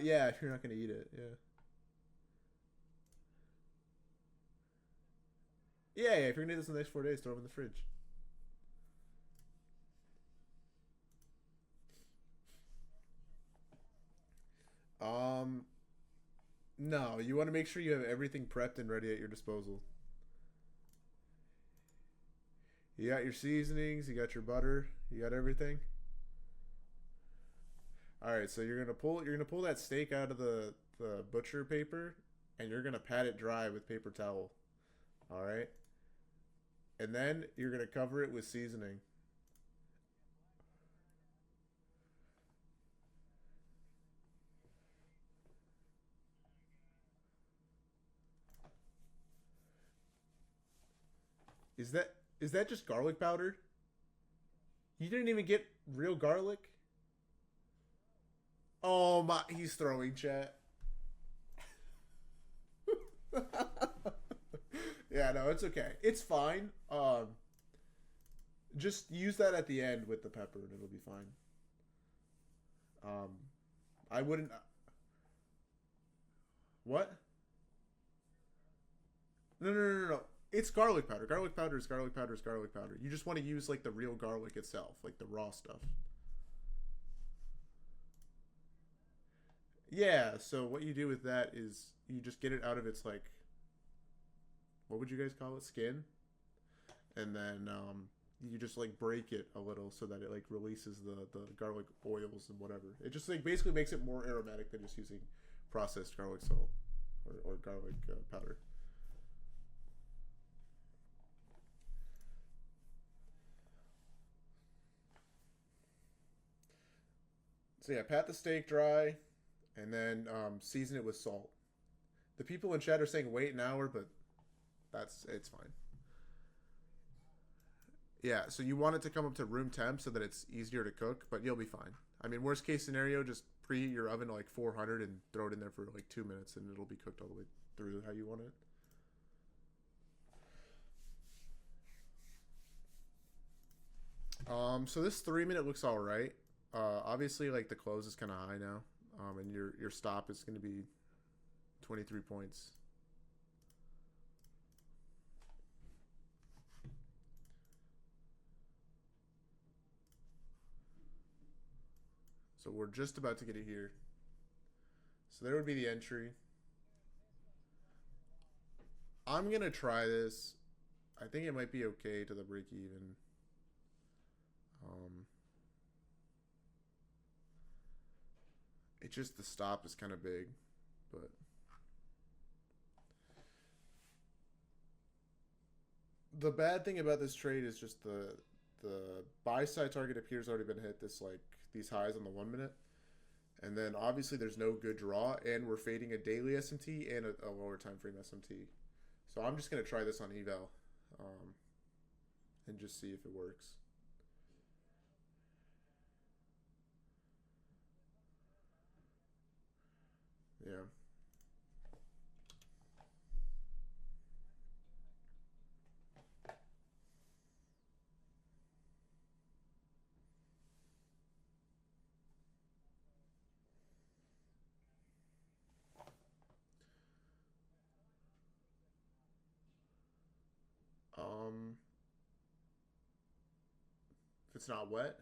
Yeah, if you're not gonna eat it, yeah. Yeah, if you're gonna eat this in the next 4 days, throw them in the fridge. Um, no, you want to make sure you have everything prepped and ready at your disposal. You got your seasonings, you got your butter, you got everything. All right, so you're gonna pull that steak out of the butcher paper, and you're gonna pat it dry with paper towel. All right, and then you're gonna cover it with seasoning. Is that just garlic powder? You didn't even get real garlic? Oh my, he's throwing chat. Yeah, no, it's okay. It's fine. Just use that at the end with the pepper, and it'll be fine. Um, I wouldn't. What? No, no, no, no, no. It's garlic powder. Garlic powder is garlic powder is garlic powder. You just want to use like the real garlic itself, like the raw stuff. Yeah. So what you do with that is you just get it out of its like, what would you guys call it, skin, and then you just like break it a little so that it like releases the garlic oils and whatever. It just like basically makes it more aromatic than just using processed garlic salt or garlic powder. So yeah, pat the steak dry, and then season it with salt. The people in chat are saying wait an hour, but it's fine. Yeah, so you want it to come up to room temp so that it's easier to cook, but you'll be fine. I mean, worst case scenario, just preheat your oven to like 400 and throw it in there for like 2 minutes, and it'll be cooked all the way through how you want it. So this 3 minute looks all right. Obviously, like the close is kind of high now, and your stop is going to be 23 points. So we're just about to get it here. So there would be the entry. I'm gonna try this. I think it might be okay to the break even. Um, it's just the stop is kind of big, but the bad thing about this trade is just the buy side target appears already been hit. This like these highs on the 1 minute, and then obviously there's no good draw, and we're fading a daily SMT and a lower time frame SMT. So I'm just gonna try this on eval, um, and just see if it works. Yeah. Um, if it's not wet,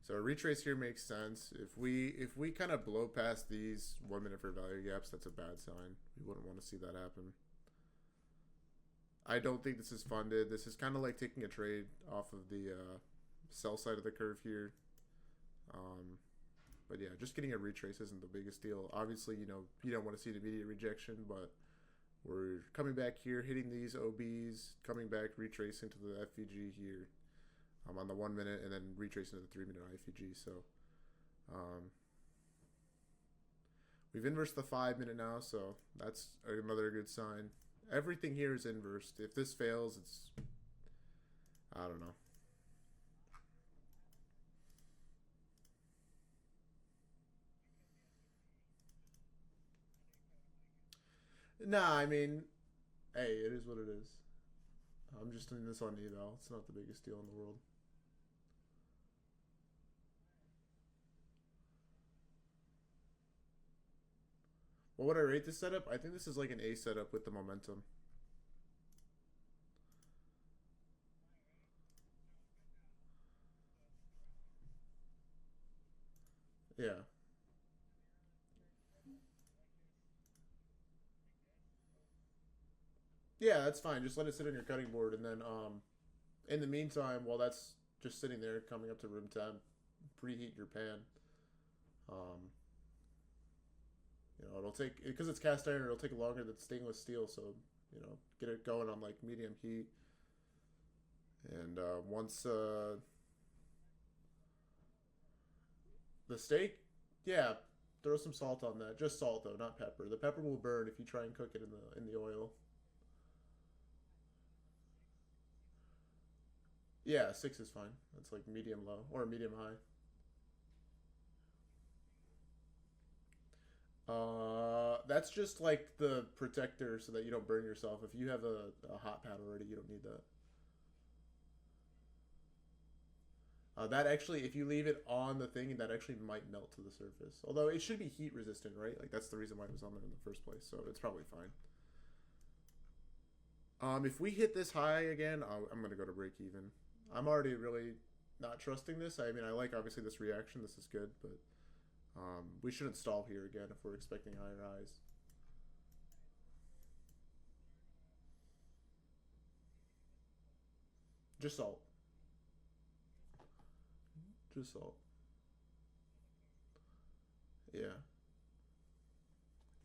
so a retrace here makes sense. If we kind of blow past these 1 minute for value gaps, that's a bad sign. We wouldn't want to see that happen. I don't think this is funded. This is kind of like taking a trade off of the sell side of the curve here. Um, but yeah, just getting a retrace isn't the biggest deal. Obviously, you don't want to see an immediate rejection, but We're coming back here, hitting these OBs, coming back, retracing to the FVG here. I'm on the 1 minute and then retracing to the 3 minute IFVG. So we've inversed the 5 minute now, so that's another good sign. Everything here is inversed. If this fails, it's, I don't know. Nah, I mean, hey, it is what it is. I'm just doing this on eval. It's not the biggest deal in the world. What would I rate this setup? I think this is like an A setup with the momentum. Yeah. Yeah, that's fine. Just let it sit on your cutting board, and then in the meantime, while that's just sitting there, coming up to room temp, preheat your pan. Um, it'll take, because it's cast iron. It'll take longer than stainless steel, so get it going on like medium heat. And once the steak, yeah, throw some salt on that. Just salt though, not pepper. The pepper will burn if you try and cook it in the oil. Yeah, 6 is fine. That's like medium low or medium high. That's just like the protector so that you don't burn yourself. If you have a hot pad already, you don't need that. That actually, if you leave it on the thing, that actually might melt to the surface. Although it should be heat resistant, right? Like that's the reason why it was on there in the first place. So it's probably fine. If we hit this high again, I'm gonna go to break even. I'm already really not trusting this. I mean, I like obviously this reaction. This is good, but we shouldn't stall here again if we're expecting higher highs. Just salt. Just salt. Yeah.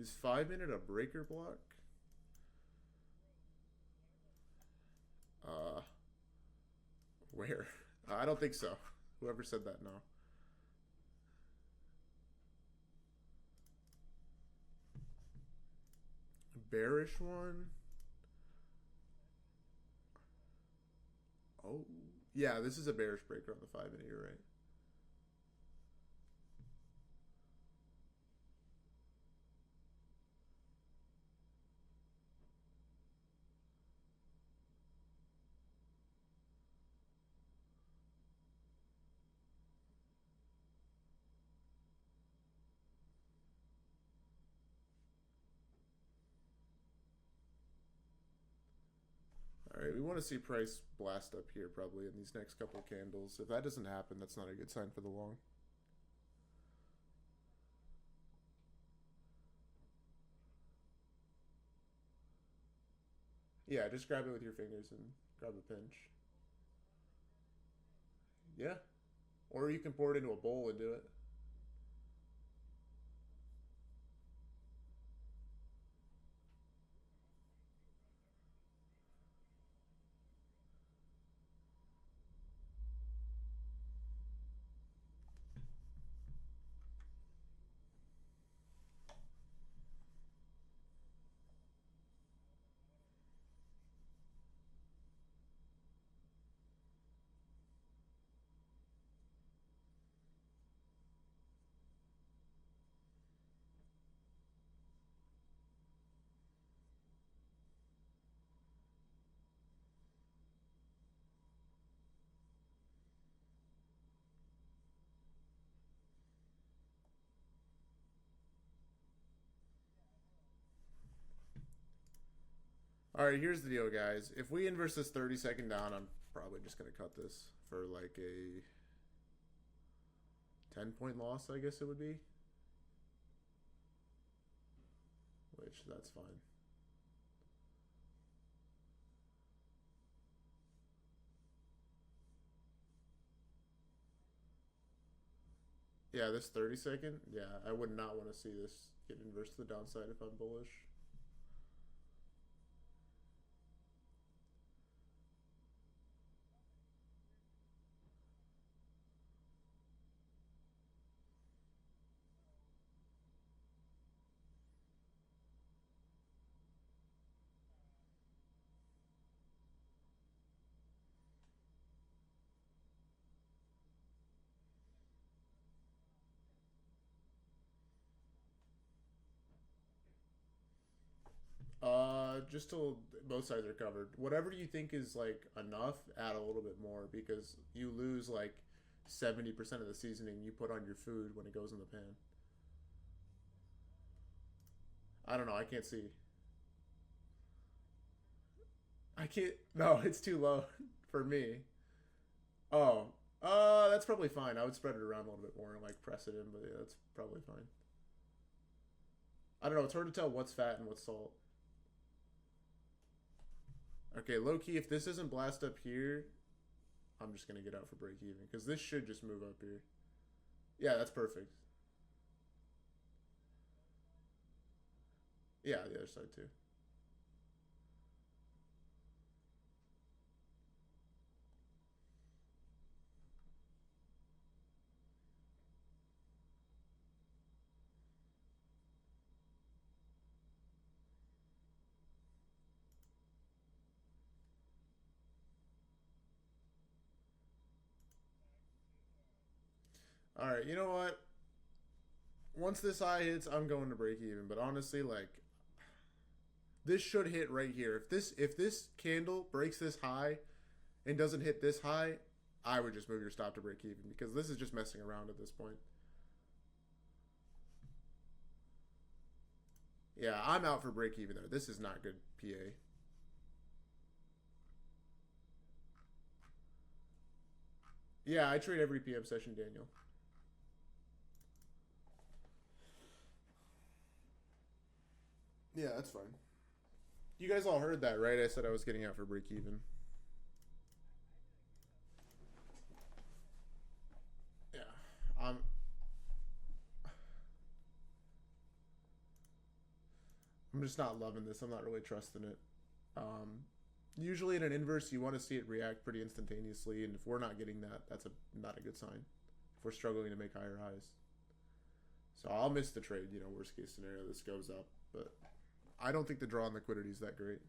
Is 5 minute a breaker block? Uh, where? I don't think so. Whoever said that, no. Bearish one? Oh. Yeah, this is a bearish breaker on the 5 minute, you're right. All right, we want to see price blast up here probably in these next couple of candles. If that doesn't happen, that's not a good sign for the long. Yeah, just grab it with your fingers and grab a pinch. Yeah. Or you can pour it into a bowl and do it. All right, here's the deal, guys. If we inverse this 30-second down, I'm probably just going to cut this for like a 10-point loss, I guess it would be. Which, that's fine. Yeah, this 30-second, yeah, I would not want to see this get inverse to the downside if I'm bullish. just till both sides are covered. Whatever you think is like enough, add a little bit more because you lose like 70% of the seasoning you put on your food when it goes in the pan. I don't know. I can't see. I can't. No, it's too low for me. Oh, that's probably fine. I would spread it around a little bit more and like press it in, but yeah, that's probably fine. I don't know. It's hard to tell what's fat and what's salt. Okay, low key. If this doesn't blast up here, I'm just gonna get out for break even because this should just move up here. Yeah, that's perfect. Yeah, the other side too. All right, you know what? Once this high hits, I'm going to break even. But honestly, like this should hit right here. If this candle breaks this high and doesn't hit this high, I would just move your stop to break even because this is just messing around at this point. Yeah, I'm out for break even there. This is not good PA. Yeah, I trade every PM session, Daniel. Yeah, that's fine. You guys all heard that, right? I said I was getting out for break even. Yeah. I'm I'm just not loving this. I'm not really trusting it. Um, Usually in an inverse, you want to see it react pretty instantaneously, and if we're not getting that, that's a not a good sign. If we're struggling to make higher highs, so I'll miss the trade. Worst case scenario, this goes up, but I don't think the draw on liquidity is that great.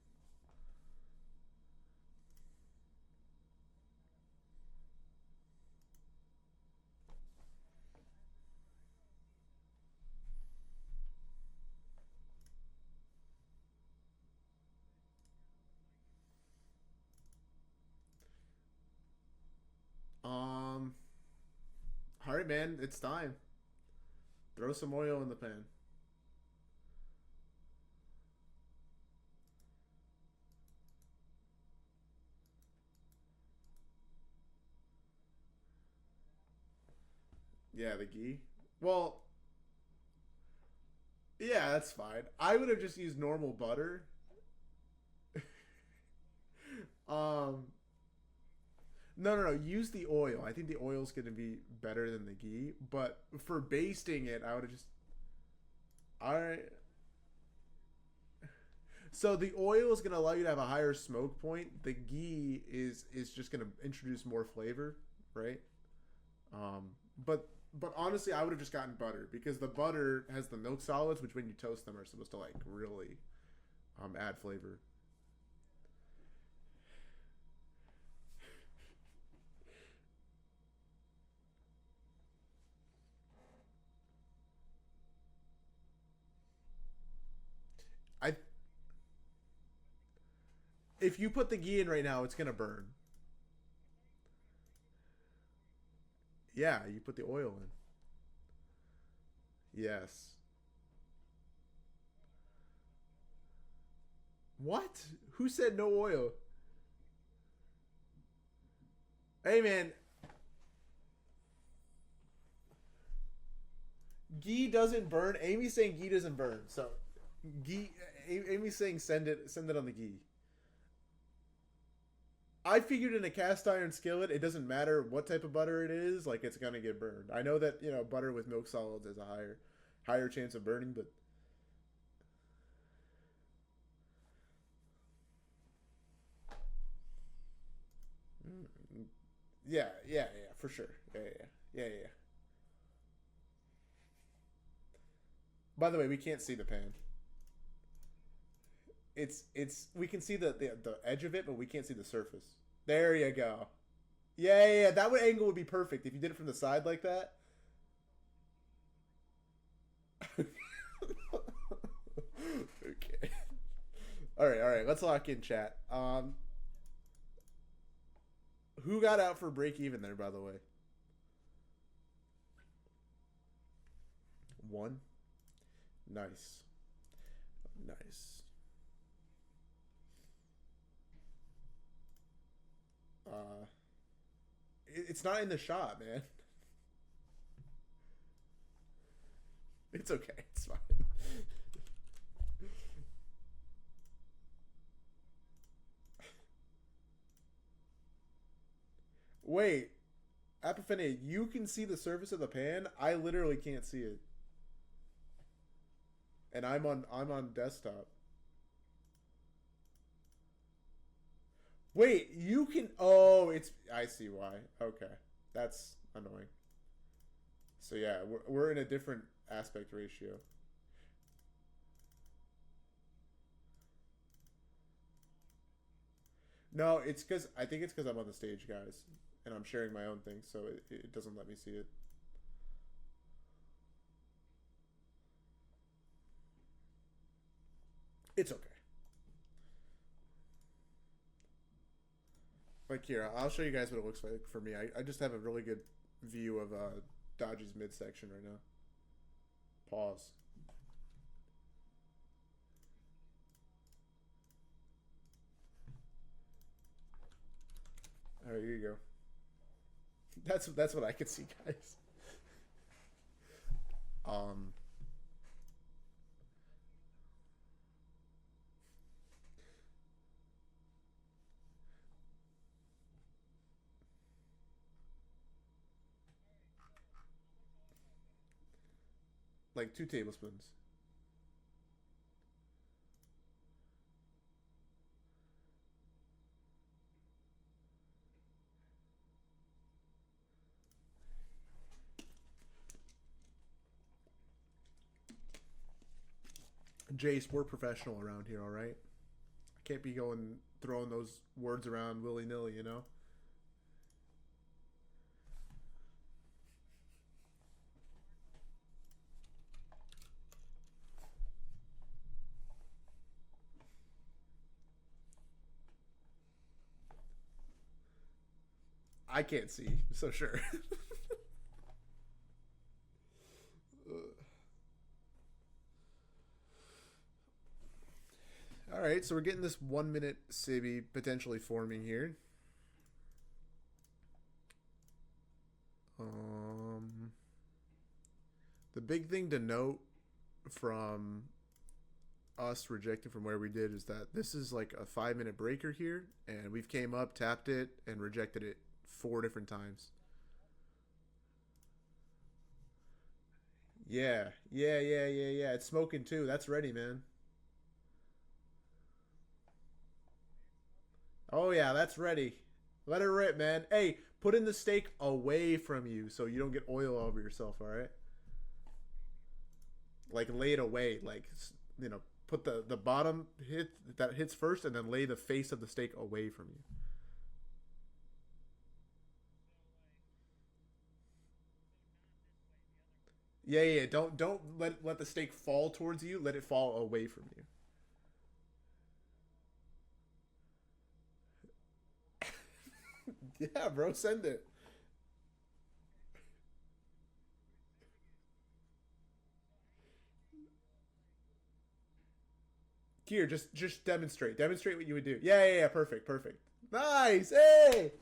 Um, all right, man, it's time. Throw some oil in the pan. Yeah, the ghee. Well, yeah, that's fine. I would have just used normal butter. um, No, no, no. Use the oil. I think the oil's going to be better than the ghee. But for basting it, I would have just. All right. So the oil is going to allow you to have a higher smoke point. The ghee is just going to introduce more flavor, right? Um, but but honestly, I would have just gotten butter because the butter has the milk solids, which when you toast them are supposed to like really add flavor. I If you put the ghee in right now, it's going to burn. Yeah, you put the oil in. Yes. What? Who said no oil? Hey man, ghee doesn't burn. Amy's saying ghee doesn't burn. So ghee. Amy's saying send it on the ghee. I figured in a cast iron skillet, it doesn't matter what type of butter it is. Like it's gonna get burned. I know that butter with milk solids has a higher chance of burning, but mm, yeah, yeah, yeah, for sure. Yeah, yeah, yeah, yeah. By the way, we can't see the pan. It's we can see the edge of it, but we can't see the surface. There you go. Yeah, yeah, yeah. That angle would be perfect if you did it from the side like that. Okay. All right. Let's lock in chat. Who got out for break even there, by the way? One. Nice. Nice. Uh, it's not in the shot, man. It's okay. It's fine. Wait, Apophenia, you can see the surface of the pan. I literally can't see it, and I'm on desktop. Wait, you can. Oh, it's. I see why. Okay, that's annoying. So yeah, we're in a different aspect ratio. No, it's because I think it's because I'm on the stage, guys, and I'm sharing my own thing, so it doesn't let me see it. It's okay. Like here, I'll show you guys what it looks like for me. I just have a really good view of Dodgy's midsection right now. Pause. All right, here you go. That's what I can see, guys. Um, like 2 tablespoons. Jace, we're professional around here, all right? I can't be going throwing those words around willy nilly, you know. I can't see, so sure. All right, so we're getting this 1 minute Sibi potentially forming here. The big thing to note from us rejecting from where we did is that this is like a 5 minute breaker here, and we've came up, tapped it, and rejected it 4 different times. Yeah. It's smoking too. That's ready, man. Oh yeah, that's ready. Let it rip, man. Hey, put in the steak away from you so you don't get oil all over yourself. All right. Like lay it away. Like put the bottom hit that hits first, and then lay the face of the steak away from you. Yeah. Don't let the steak fall towards you. Let it fall away from you. Yeah, bro, send it. Here, just demonstrate. Demonstrate what you would do. Yeah. Perfect, perfect. Nice. Hey.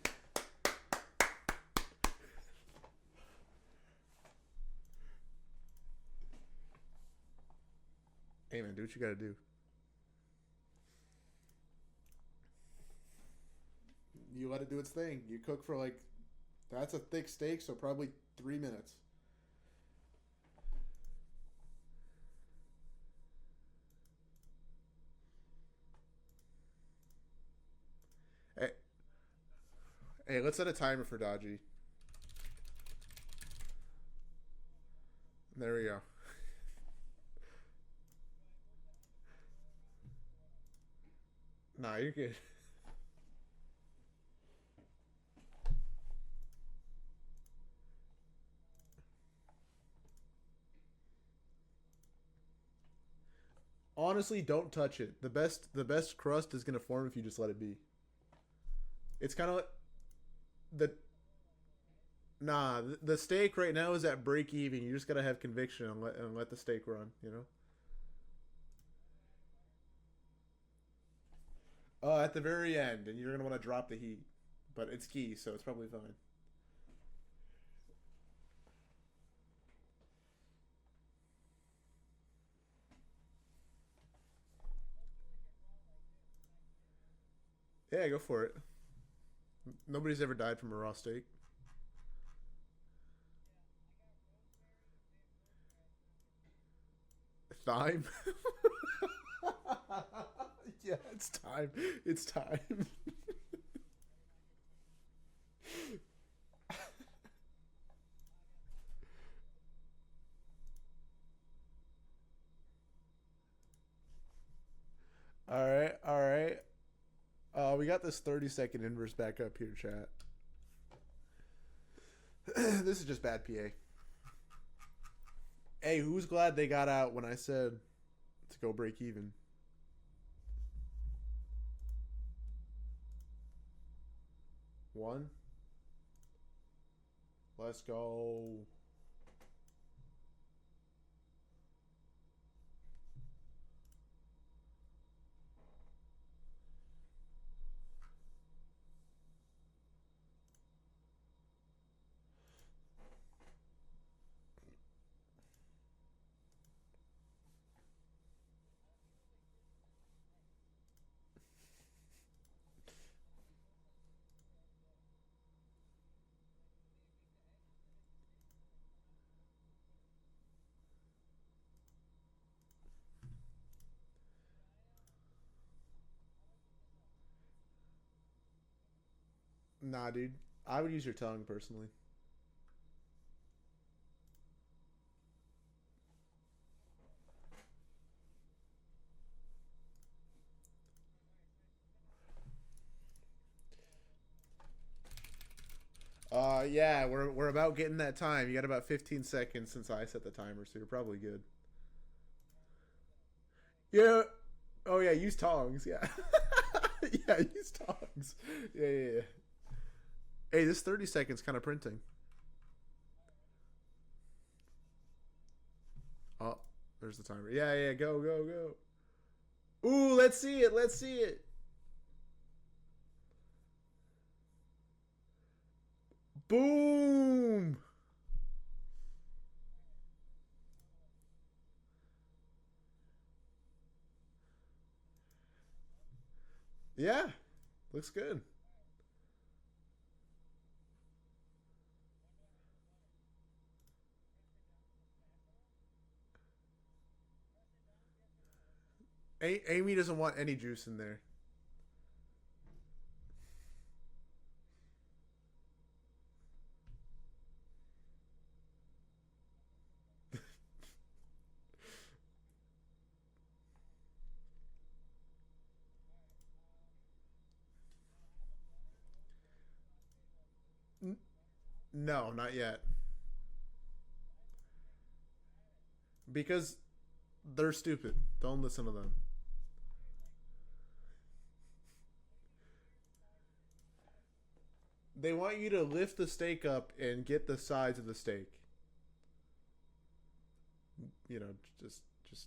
Hey man, do what you gotta do. You let it do its thing. You cook for like that's a thick steak, so probably 3 minutes. Hey, hey, let's set a timer for Dodgy. There we go. Nah, you're good. Honestly, don't touch it. The best crust is gonna form if you just let it be. It's kind of the nah. The steak right now is at break even. You just gotta have conviction and let the steak run. You know. At the very end, and you're gonna want to drop the heat, but it's key, so it's probably fine. Yeah, go for it. Nobody's ever died from a raw steak. Thyme. Yeah, it's time. It's time. All right, all right. We got this 30-second inverse back up here, chat. This is just bad PA. Hey, who's glad they got out when I said to go break even? One. Let's go. Nah, dude. I would use your tongue personally. Yeah, we're about getting that time. You got about 15 seconds since I set the timer, so you're probably good. Yeah. Oh yeah, use tongs. Yeah. Yeah, use tongs. Yeah, yeah, yeah. Hey, this 30 seconds kind of printing. Oh, there's the timer. Yeah, yeah, go, go, go. Ooh, let's see it. Let's see it. Boom. Yeah, looks good. Amy doesn't want any juice in there. No, not yet. Because they're stupid. Don't listen to them. They want you to lift the steak up and get the sides of the steak. You know, just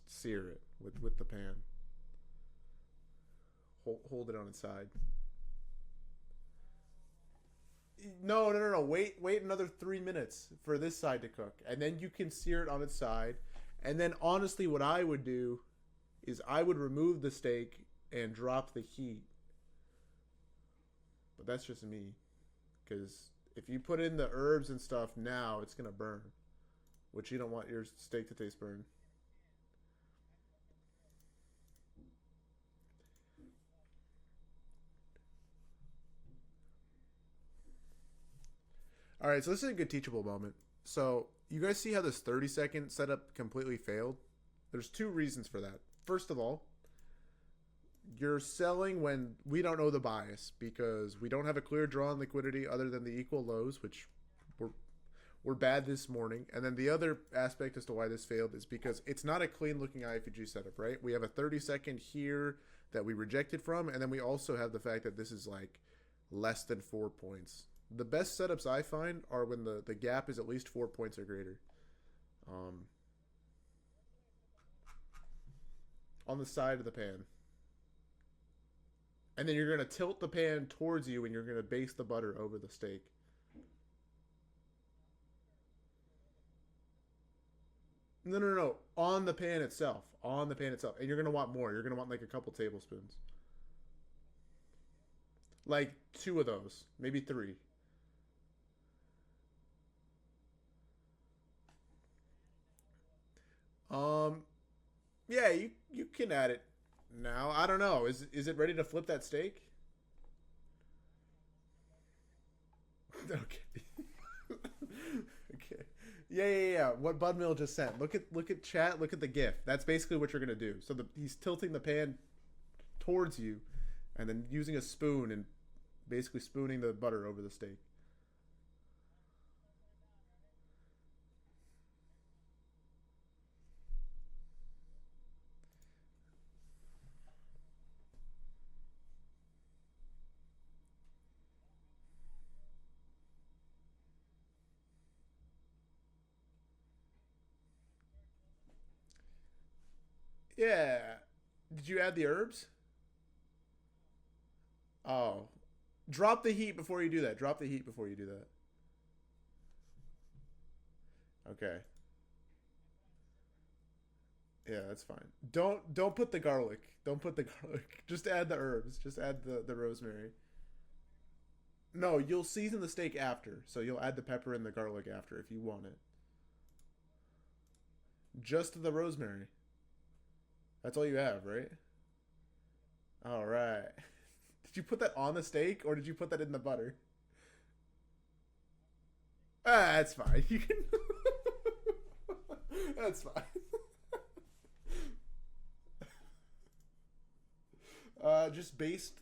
sear it with the pan. Hold it on its side. No, no, no, no. Wait another 3 minutes for this side to cook, and then you can sear it on its side. And then, honestly, what I would do is I would remove the steak and drop the heat. But that's just me, because if you put in the herbs and stuff now, it's gonna burn, which you don't want your steak to taste burned. All right, so this is a good teachable moment. So you guys see how this 30-second setup completely failed? There's two reasons for that. First of all, you're selling when we don't know the bias because we don't have a clear draw on liquidity other than the equal lows, which we're were bad this morning. And then the other aspect as to why this failed is because it's not a clean looking IFG setup, right? We have a 30-second here that we rejected from, and then we also have the fact that this is like less than 4 points. The best setups I find are when the gap is at least 4 points or greater. Um, on the side of the pan. And then you're going to tilt the pan towards you and you're going to base the butter over the steak. No, no, no. On the pan itself. On the pan itself. And you're going to want more. You're going to want like a couple tablespoons. Like two of those. Maybe three. Um, yeah, you can add it now. I don't know. Is it ready to flip that steak? Okay. Okay. Yeah, yeah, yeah. What Bud Mill just sent. Look at chat. Look at the GIF. That's basically what you're gonna do. So he's tilting the pan towards you, and then using a spoon and basically spooning the butter over the steak. Yeah. Did you add the herbs? Oh, drop the heat before you do that. Drop the heat before you do that. Okay. Yeah, that's fine. Don't put the garlic. Don't put the garlic. Just add the herbs. Just add the rosemary. No, you'll season the steak after. So you'll add the pepper and the garlic after if you want it. Just the rosemary. That's all you have, right? All right. Did you put that on the steak or did you put that in the butter? Ah, that's fine. You can. That's fine. Just baste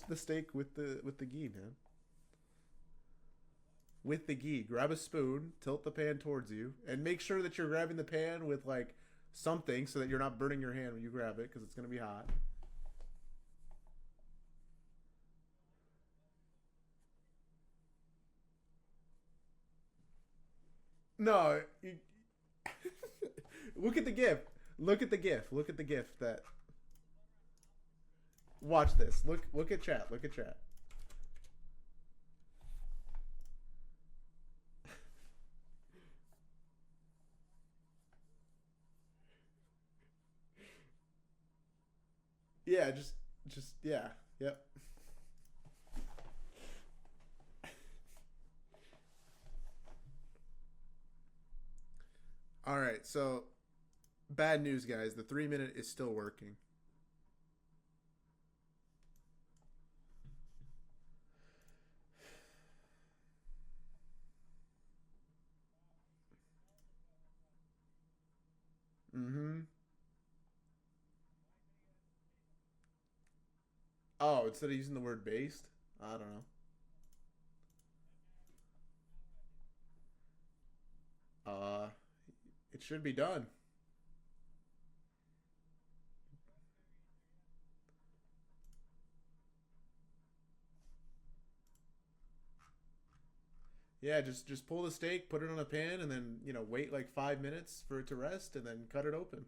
the steak with the ghee, man. With the ghee, grab a spoon, tilt the pan towards you, and make sure that you're grabbing the pan with like something so that you're not burning your hand when you grab it because it's gonna be hot. No, you, look at the gif. Look at the gif. Look at the gif. That watch this. Look at chat. Look at chat. Yeah, just yeah. Yep. All right. So bad news, guys. The 3 minute is still working. Mm-hmm. Oh, instead of using the word based, I don't know. Uh, it should be done. Yeah, just pull the steak, put it on a pan, and then wait like 5 minutes for it to rest, and then cut it open.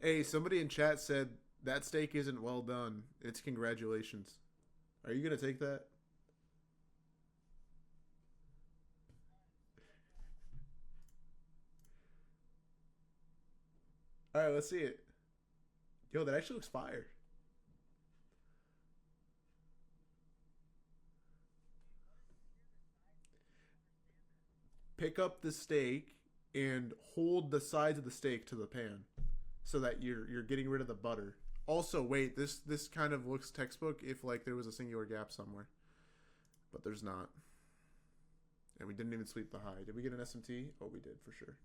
Hey, somebody in chat said that steak isn't well done. It's congratulations. Are you gonna take that? All right, let's see it. Yo, that actually looks fire. Pick up the steak and hold the sides of the steak to the pan so that you're getting rid of the butter. Also, wait, this kind of looks textbook if like there was a singular gap somewhere, but there's not. And we didn't even sweep the high. Did we get an SMT? Oh, we did for sure.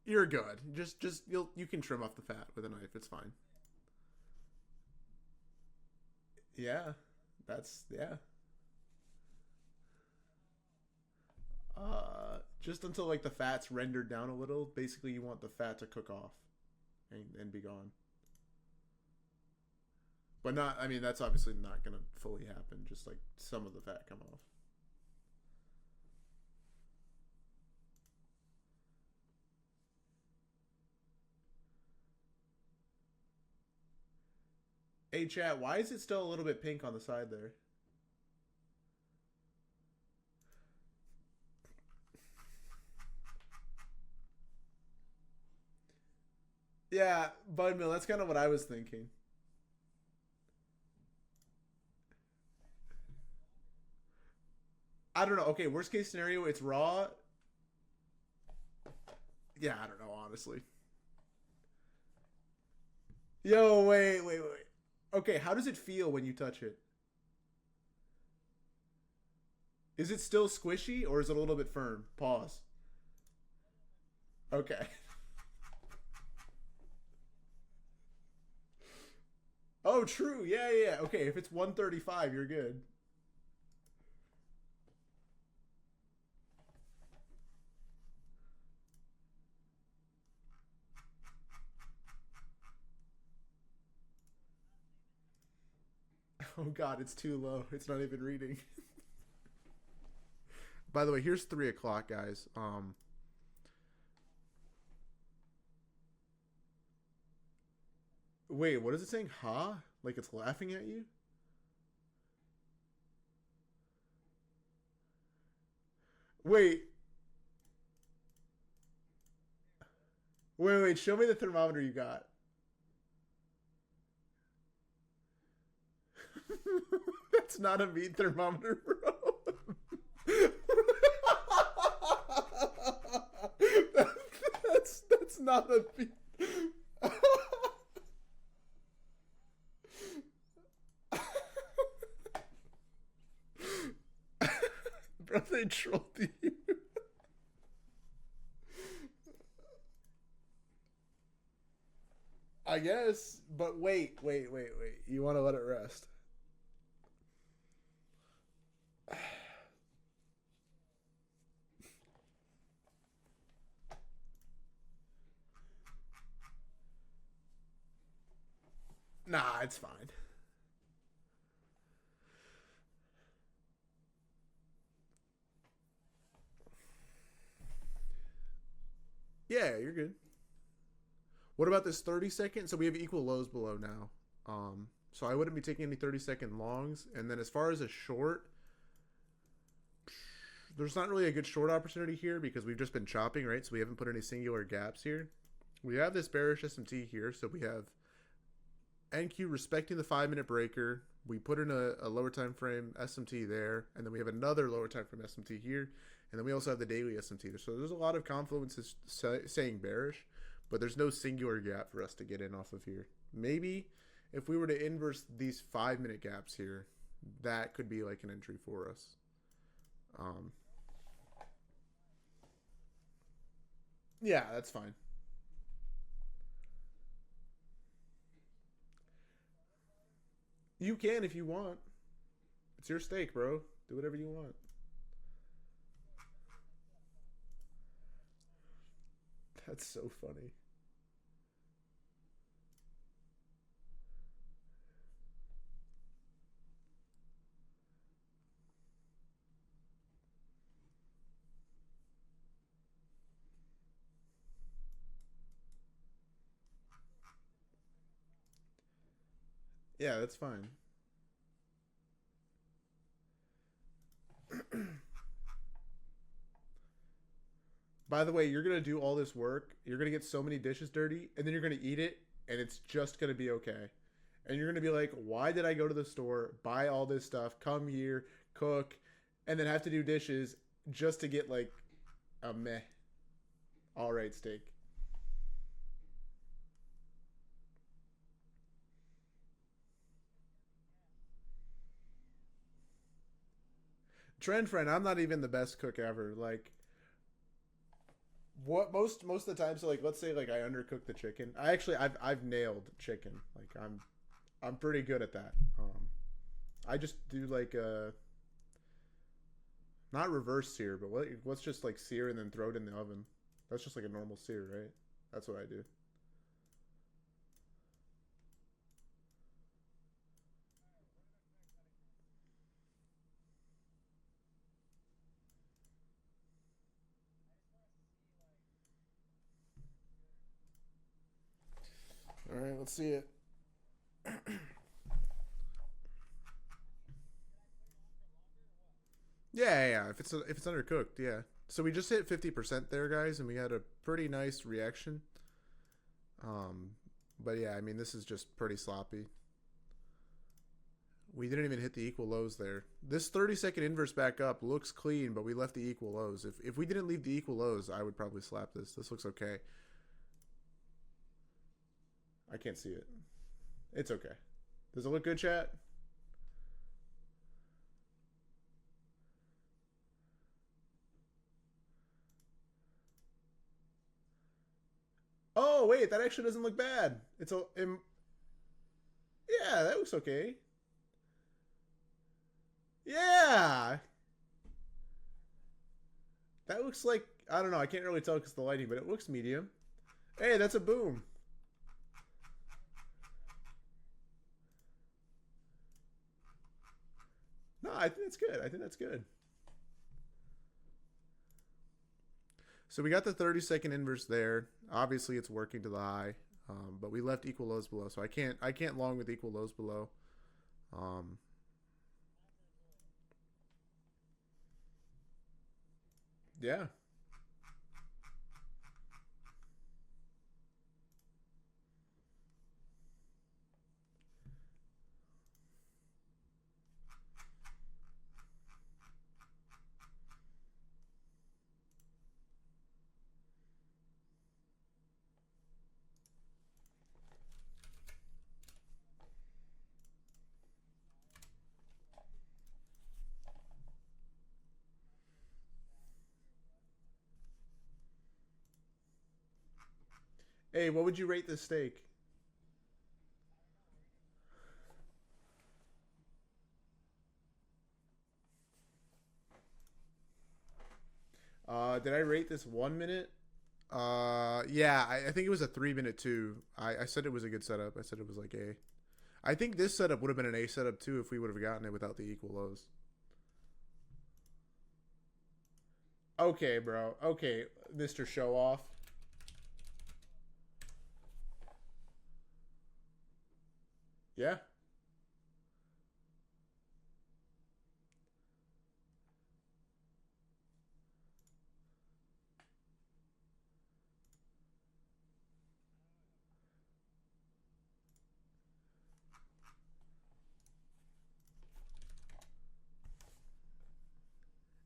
You're good. Just you can trim off the fat with a knife. It's fine. Yeah, that's yeah. Just until like the fat's rendered down a little. Basically, you want the fat to cook off and be gone. But not. I mean, that's obviously not gonna fully happen. Just like some of the fat come off. Hey, chat. Why is it still a little bit pink on the side there? Yeah, Bud Mill. That's kind of what I was thinking. I don't know. Okay, worst case scenario, it's raw. Yeah, I don't know, honestly. Yo, wait. Okay, how does it feel when you touch it? Is it still squishy or is it a little bit firm? Pause. Okay. Oh, true. Yeah. Okay, if it's 135, you're good. Oh god, it's too low. It's not even reading. By the way, here's 3 o'clock, guys. Wait, what is it saying? Ha? Like it's laughing at you? Wait, wait. Show me the thermometer you got. That's not a meat thermometer, bro. That's not a meat. Bro, they trolled you. I guess, but wait. You want to let it rest? Nah, it's fine. Yeah, you're good. What about this 30 second? So we have equal lows below now. So I wouldn't be taking any 30-second longs. And then as far as a short, there's not really a good short opportunity here because we've just been chopping, right? So we haven't put any singular gaps here. We have this bearish SMT here, so we have NQ respecting the 5 minute breaker. We put in a lower time frame SMT there, and then we have another lower time frame SMT here, and then we also have the daily SMT there. So there's a lot of confluences saying bearish, but there's no singular gap for us to get in off of here. Maybe if we were to inverse these 5 minute gaps here, that could be like an entry for us. Yeah, that's fine. You can if you want. It's your steak, bro. Do whatever you want. That's so funny. Yeah, that's fine. By the way, you're gonna do all this work. You're gonna get so many dishes dirty, and then you're gonna eat it, and it's just gonna be okay. And you're gonna be like, "Why did I go to the store, buy all this stuff, come here, cook, and then have to do dishes just to get like a meh, all right steak?" Trend friend, I'm not even the best cook ever. Like what most of the time, so like let's say like I undercook the chicken. I've nailed chicken. Like I'm pretty good at that. I just do like not reverse sear, but let's just like sear and then throw it in the oven. That's just like a normal sear, right? That's what I do. All right, let's see it. Yeah. If it's undercooked, yeah. So we just hit 50% there, guys, and we had a pretty nice reaction. Um, but yeah, I mean this is just pretty sloppy. We didn't even hit the equal lows there. This 30-second inverse back up looks clean, but we left the equal lows. If we didn't leave the equal lows, I would probably slap this. This looks okay. I can't see it. It's okay. Does it look good, chat? Oh wait, that actually doesn't look bad. Yeah, that looks okay. Yeah, that looks like I don't know. I can't really tell because of the lighting, but it looks medium. Hey, that's a boom. No, I think that's good. I think that's good. So we got the 30-second inverse there. Obviously, it's working to the high, but we left equal lows below, so I can't long with equal lows below. Um, yeah. Hey, what would you rate this steak? Did I rate this 1 minute? Yeah, I think it was a 3 minute too. I said it was a good setup. I said it was like a. I think this setup would have been an A setup too if we would have gotten it without the equal lows. Okay, bro. Okay, Mr. Show Off. Yeah.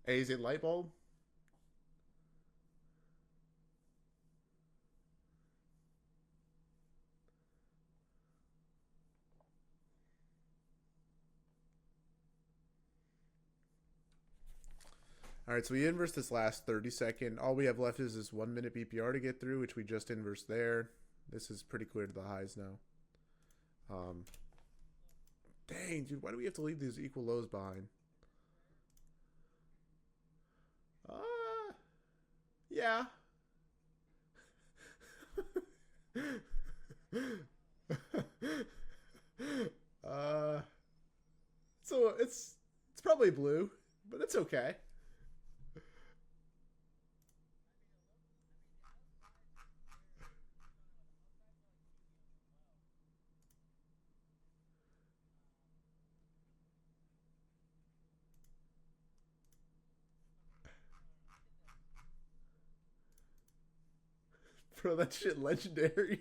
Hey, is it light bulb? All right, so we inverse this last 30-second. All we have left is this 1 minute BPR to get through, which we just inversed there. This is pretty clear to the highs now. Um, dang, dude, why do we have to leave these equal lows behind? Uh, yeah. uh, so it's probably blue, but it's okay. Bro, that shit legendary.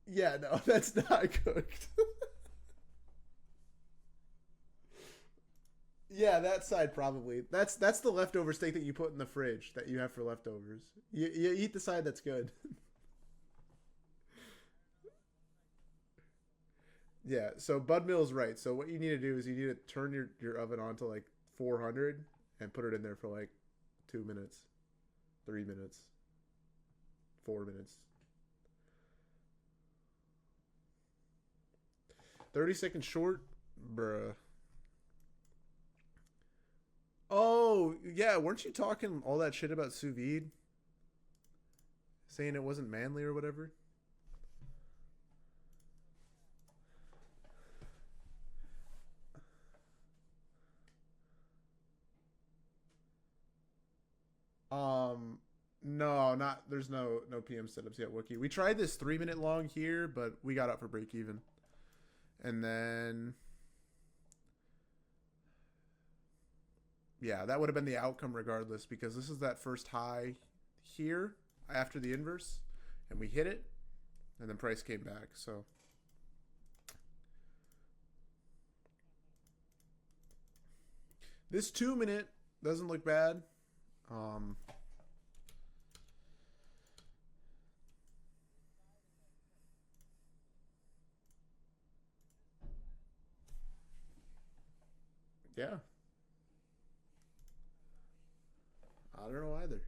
Yeah, no, that's not cooked. Yeah, that side probably. That's the leftover steak that you put in the fridge that you have for leftovers. You eat the side that's good. Yeah, so Bud Mill's right. So what you need to do is you need to turn your oven on to like 400 and put it in there for like 2 minutes, 3 minutes, 4 minutes. 30 seconds short, bruh. Oh yeah, weren't you talking all that shit about sous vide, saying it wasn't manly or whatever? Um, no, not there's no PM setups yet, Wookie. We tried this 3 minute long here, but we got up for break even, and then yeah, that would have been the outcome regardless because this is that first high here after the inverse, and we hit it, and then price came back. So this 2 minute doesn't look bad. Um, yeah, I don't know either.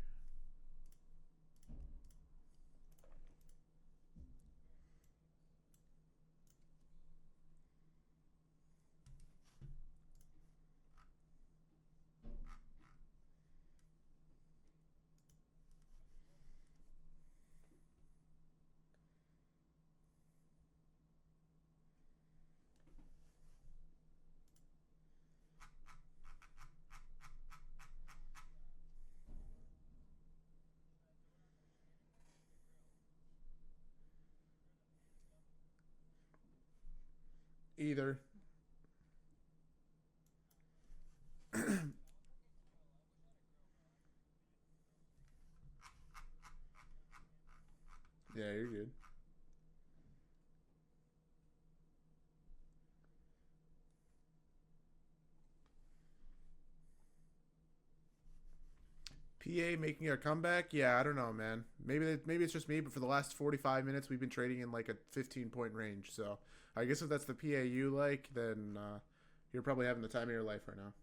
Either. Yeah, you're good. PA making a comeback? Yeah, I don't know, man. Maybe it's just me, but for the last 45 minutes, we've been trading in like a 15 point range. So I guess if that's the PA you like, then you're probably having the time of your life right now.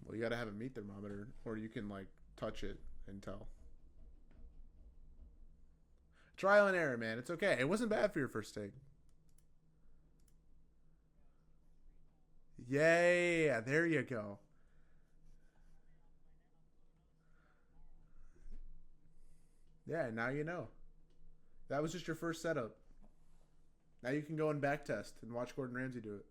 Well, you got to have a meat thermometer, or you can like touch it and tell. Trial and error, man. It's okay. It wasn't bad for your first take. Yeah, there you go. Yeah, now you know. That was just your first setup. Now you can go and back test and watch Gordon Ramsay do it.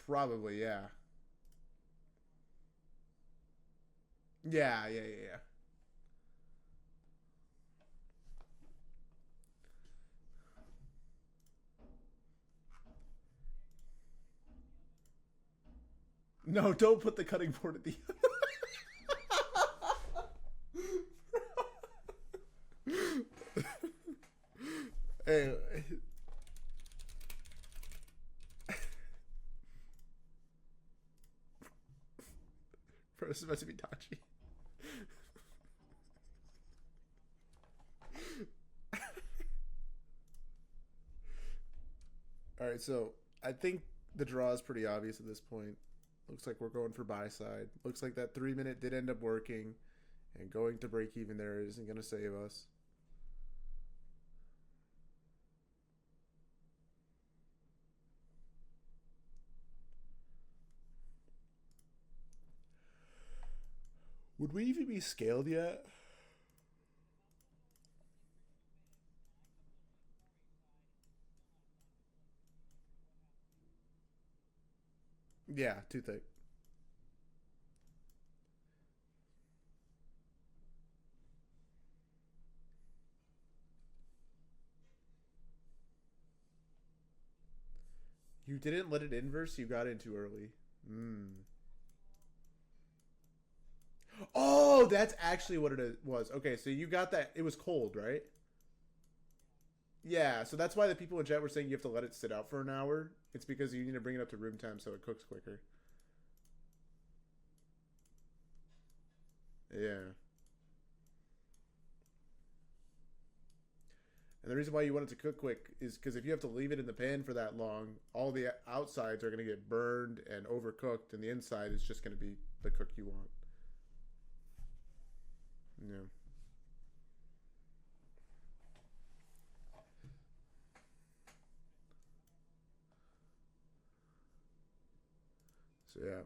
Probably, yeah. Yeah. No, don't put the cutting board at the. Hey, bro, this is about to be dodgy. All right, so I think the draw is pretty obvious at this point. Looks like we're going for buy side. Looks like that 3 minute did end up working, and going to break even there isn't going to save us. Would we even be scaled yet? Yeah, too thick. You didn't let it inverse. You got in too early. Hmm. Oh, that's actually what it was. Okay, so you got that. It was cold, right? Yeah, so that's why the people in chat were saying you have to let it sit out for an hour. It's because you need to bring it up to room temp so it cooks quicker. Yeah. And the reason why you want it to cook quick is because if you have to leave it in the pan for that long, all the outsides are going to get burned and overcooked, and the inside is just going to be the cook you want. Yeah. So yeah.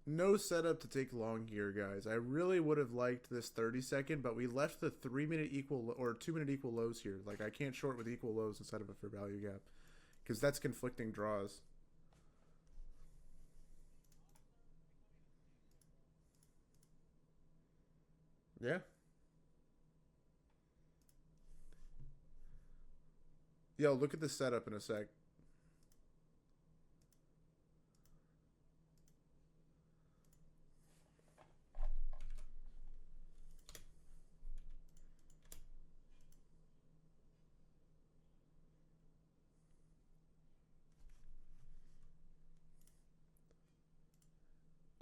No setup to take long here, guys. I really would have liked this 30-second, but we left the 3-minute equal or 2-minute equal lows here. Like, I can't short with equal lows instead of a fair value gap because that's conflicting draws. Yeah. Yo, look at the setup in a sec.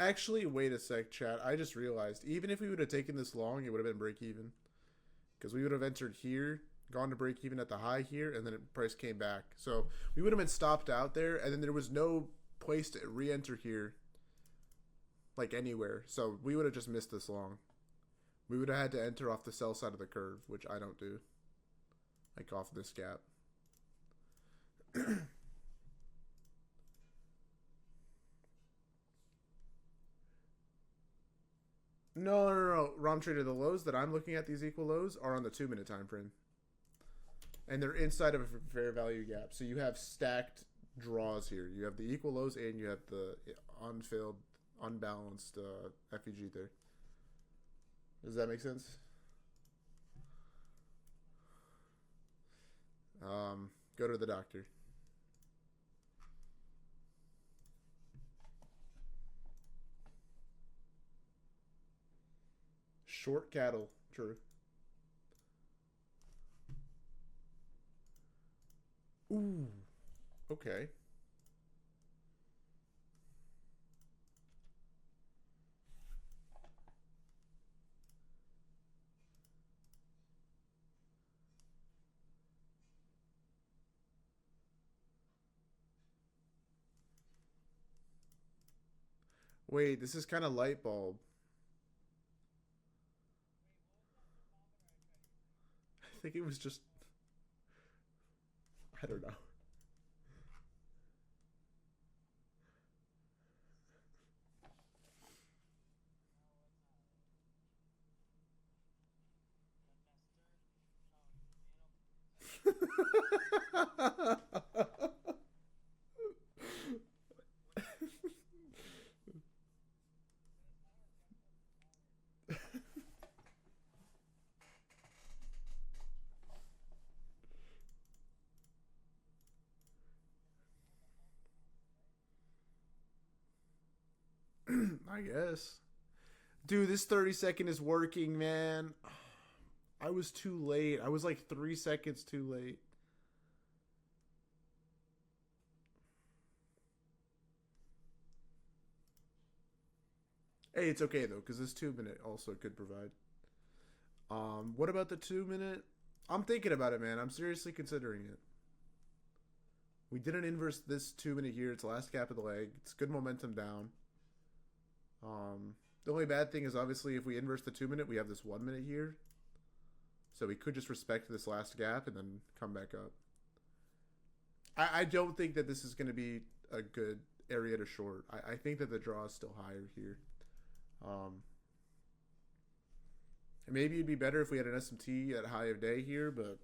Actually, wait a sec, chat. I just realized, even if we would have taken this long, it would have been break even. Because we would have entered here, gone to break even at the high here, and then price came back. So we would have been stopped out there, and then there was no place to re-enter here, like anywhere. So we would have just missed this long. We would have had to enter off the sell side of the curve, which I don't do. Like off this gap. No. ROM trader, the lows that I'm looking at, these equal lows, are on the 2-minute time frame. And they're inside of a fair value gap. So you have stacked draws here. You have the equal lows and you have the unfilled, unbalanced FEG there. Does that make sense? Go to the doctor. Short cattle. True. Ooh. Okay. Wait, this is kind of light bulb. I think it was just. I don't know. I guess. Dude, this 30-second is working, man. I was too late. I was like 3 seconds too late. Hey, it's okay though, because this 2-minute also could provide. What about the 2-minute? I'm thinking about it, man. I'm seriously considering it. We didn't inverse this 2-minute here. It's the last gap of the leg. It's good momentum down. The only bad thing is obviously if we inverse the 2-minute, we have this 1-minute here. So we could just respect this last gap and then come back up. I don't think that this is going to be a good area to short. I think that the draw is still higher here. Maybe it'd be better if we had an SMT at high of day here, but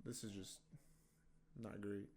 this is just not great.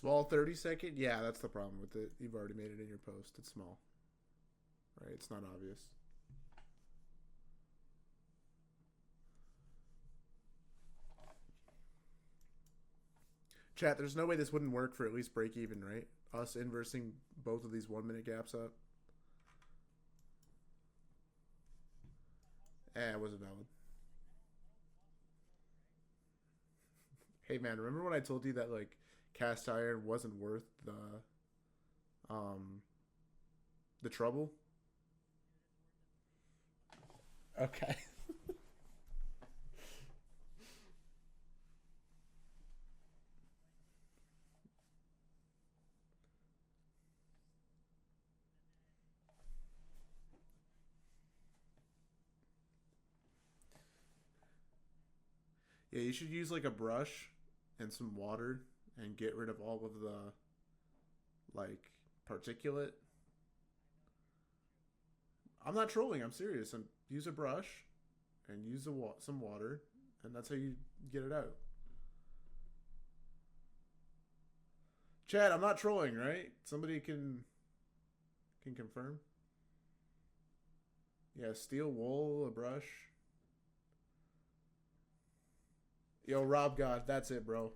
Small 30-second? Yeah, that's the problem with it. You've already made it in your post. It's small. Right? It's not obvious. Chat, there's no way this wouldn't work for at least break even, right? Us inversing both of these 1 minute gaps up. It wasn't valid. Hey man, remember when I told you that like cast iron wasn't worth um the trouble? Okay. Yeah, you should use like a brush and some water and get rid of all of the like particulate. I'm not trolling. I'm serious. Use a brush and use some water, and that's how you get it out. Chad, I'm not trolling, right? Somebody can confirm. Yeah, steel wool, a brush. Yo, Rob God, that's it, bro.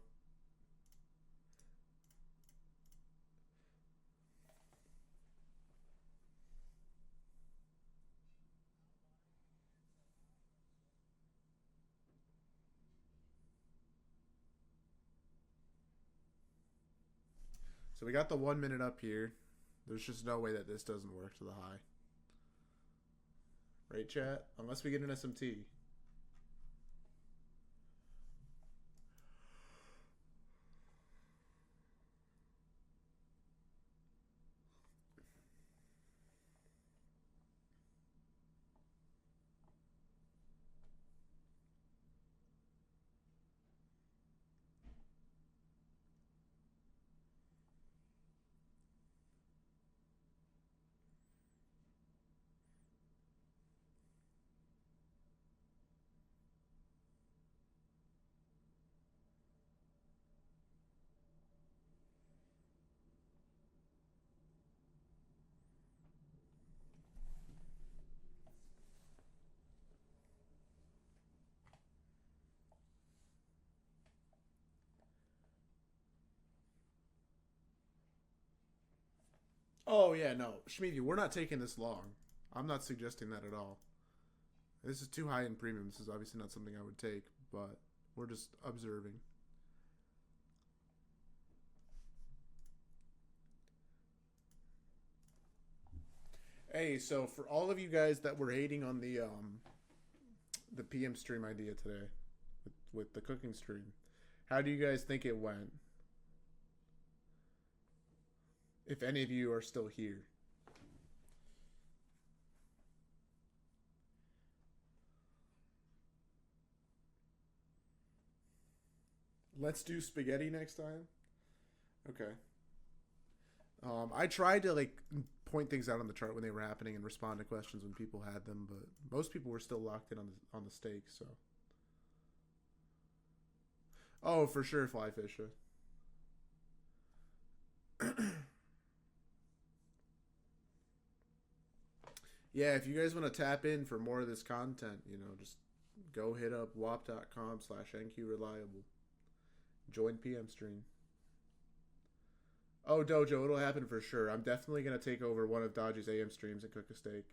So we got the 1 minute up here. There's just no way that this doesn't work to the high. Right, chat? Unless we get an SMT. Oh yeah, no, Shmeevy, we're not taking this long. I'm not suggesting that at all. This is too high in premium. This is obviously not something I would take, but we're just observing. Hey, so for all of you guys that were hating on the PM stream idea today with the cooking stream, how do you guys think it went? If any of you are still here. Let's do spaghetti next time. Okay. I tried to like point things out on the chart when they were happening and respond to questions when people had them, but most people were still locked in on the steak. So. Oh, for sure, Fly Fisher. Yeah, if you guys want to tap in for more of this content, just go hit up wap.com/nqreliable. Join PM stream. Oh, Dojo, it'll happen for sure. I'm definitely going to take over one of Dodgy's AM streams and cook a steak.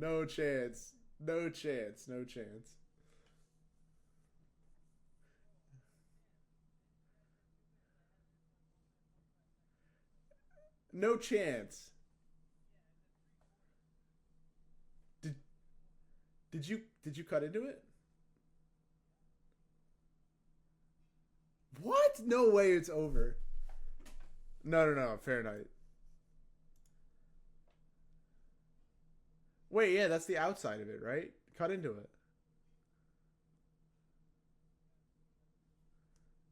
No chance. No chance. No chance. No chance. Did did you cut into it? What? No way it's over. No, no, no. Fahrenheit. Wait, yeah, that's the outside of it, right? Cut into it.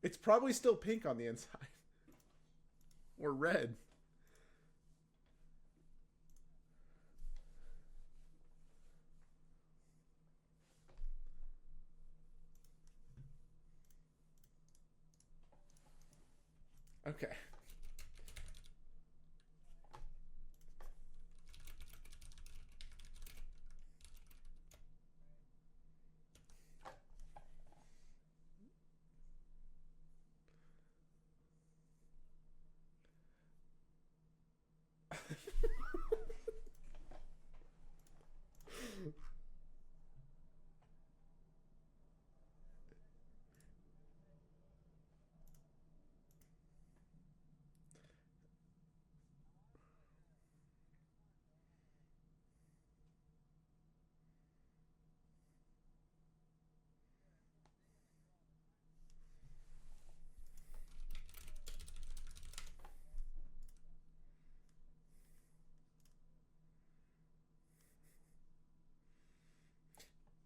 It's probably still pink on the inside. or red. Okay.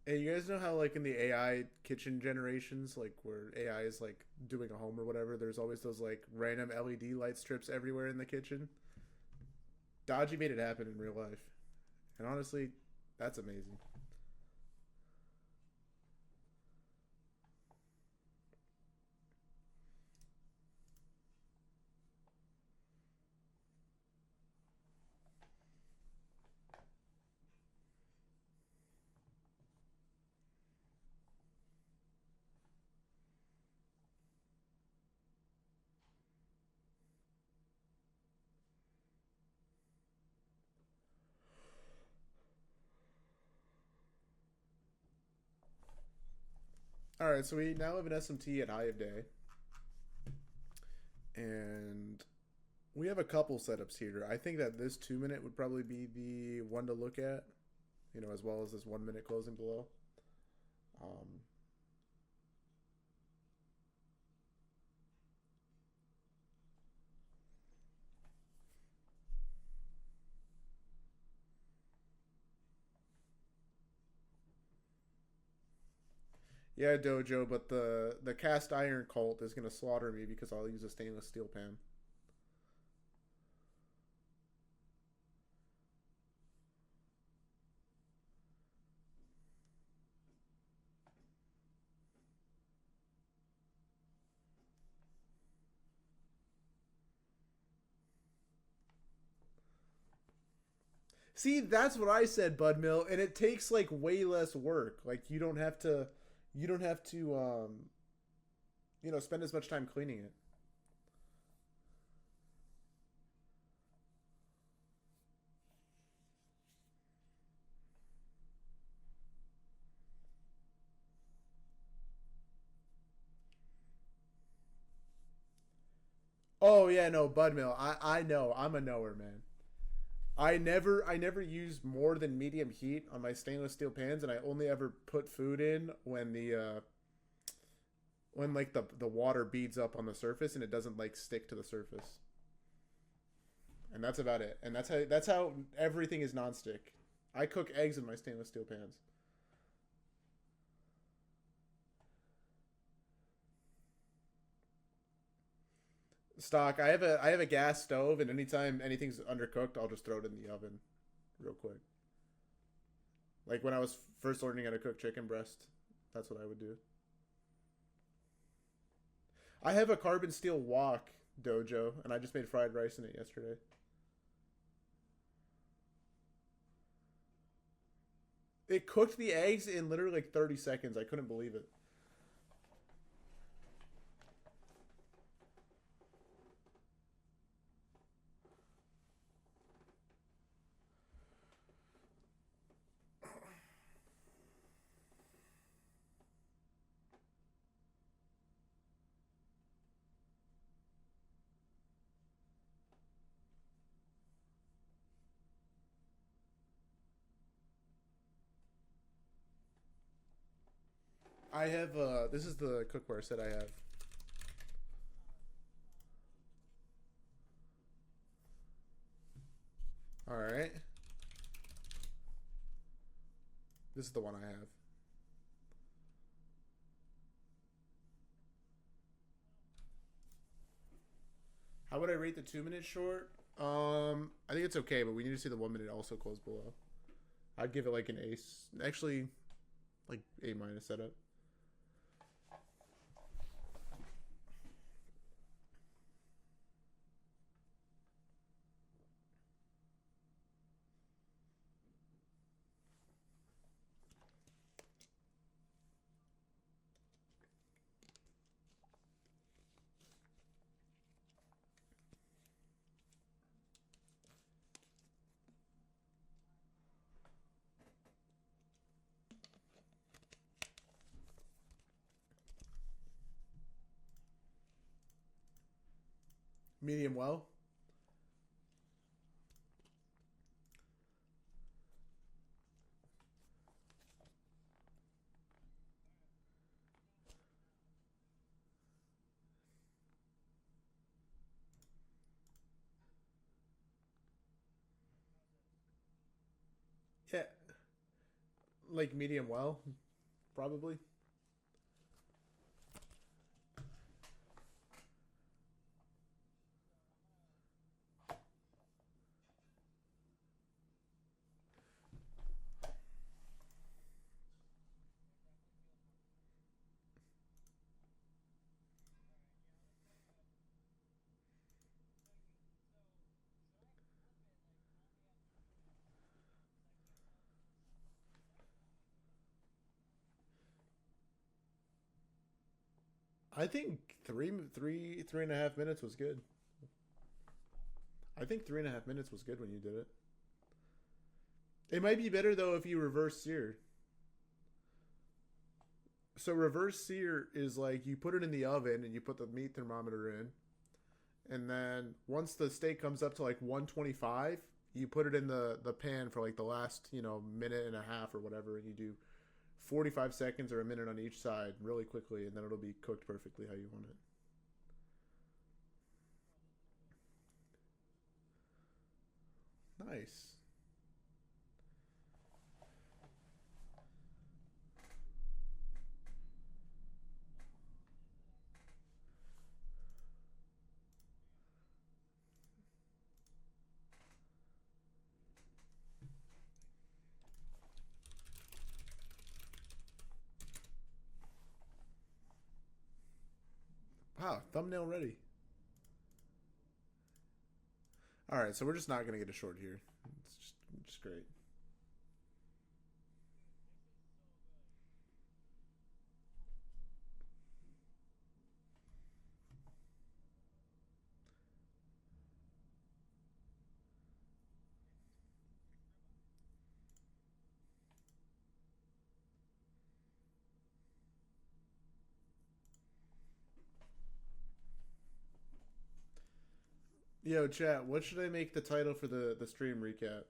Hey, you guys know how like in the AI kitchen generations, like where AI is like doing a home or whatever, there's always those like random LED light strips everywhere in the kitchen. Dodgy made it happen in real life, and honestly, that's amazing. All right, so we now have an SMT at High of Day, and we have a couple setups here. I think that this 2 minute would probably be the one to look at, as well as this 1 minute closing below. Um, yeah, Dojo, but the cast iron cult is gonna slaughter me because I'll use a stainless steel pan. See, that's what I said, Bud Mill, and it takes like way less work. Like you don't have to spend as much time cleaning it. Oh yeah, no, Bud Mill. I know. I'm a knower, man. I never use more than medium heat on my stainless steel pans, and I only ever put food in when like the water beads up on the surface and it doesn't like stick to the surface. And that's about it. And that's how everything is nonstick. I cook eggs in my stainless steel pans. Stock. I have a gas stove, and anytime anything's undercooked, I'll just throw it in the oven, real quick. Like when I was first learning how to cook chicken breast, that's what I would do. I have a carbon steel wok dojo, and I just made fried rice in it yesterday. It cooked the eggs in literally like 30 seconds. I couldn't believe it. I have this is the cookware set I have. All right, this is the one I have. would I rate the 2 minute short? I think it's okay, but we need to see the 1 minute also close below. I'd give it like an ace. Actually, like A minus setup. Medium well. Yeah, like medium well, probably. I think 3.5 minutes was good. I think 3.5 minutes was good when you did it. It might be better though if you reverse sear. So reverse sear is like you put it in the oven and you put the meat thermometer in, and then once the steak comes up to like 125, you put it in the pan for like the last minute and a half or whatever, and you do 45 seconds or a minute on each side really quickly, and then it'll be cooked perfectly how you want it. Nice. Wow, thumbnail ready. All right, so we're just not gonna get a short here. It's just great. Yo, chat. What should I make the title for the stream recap?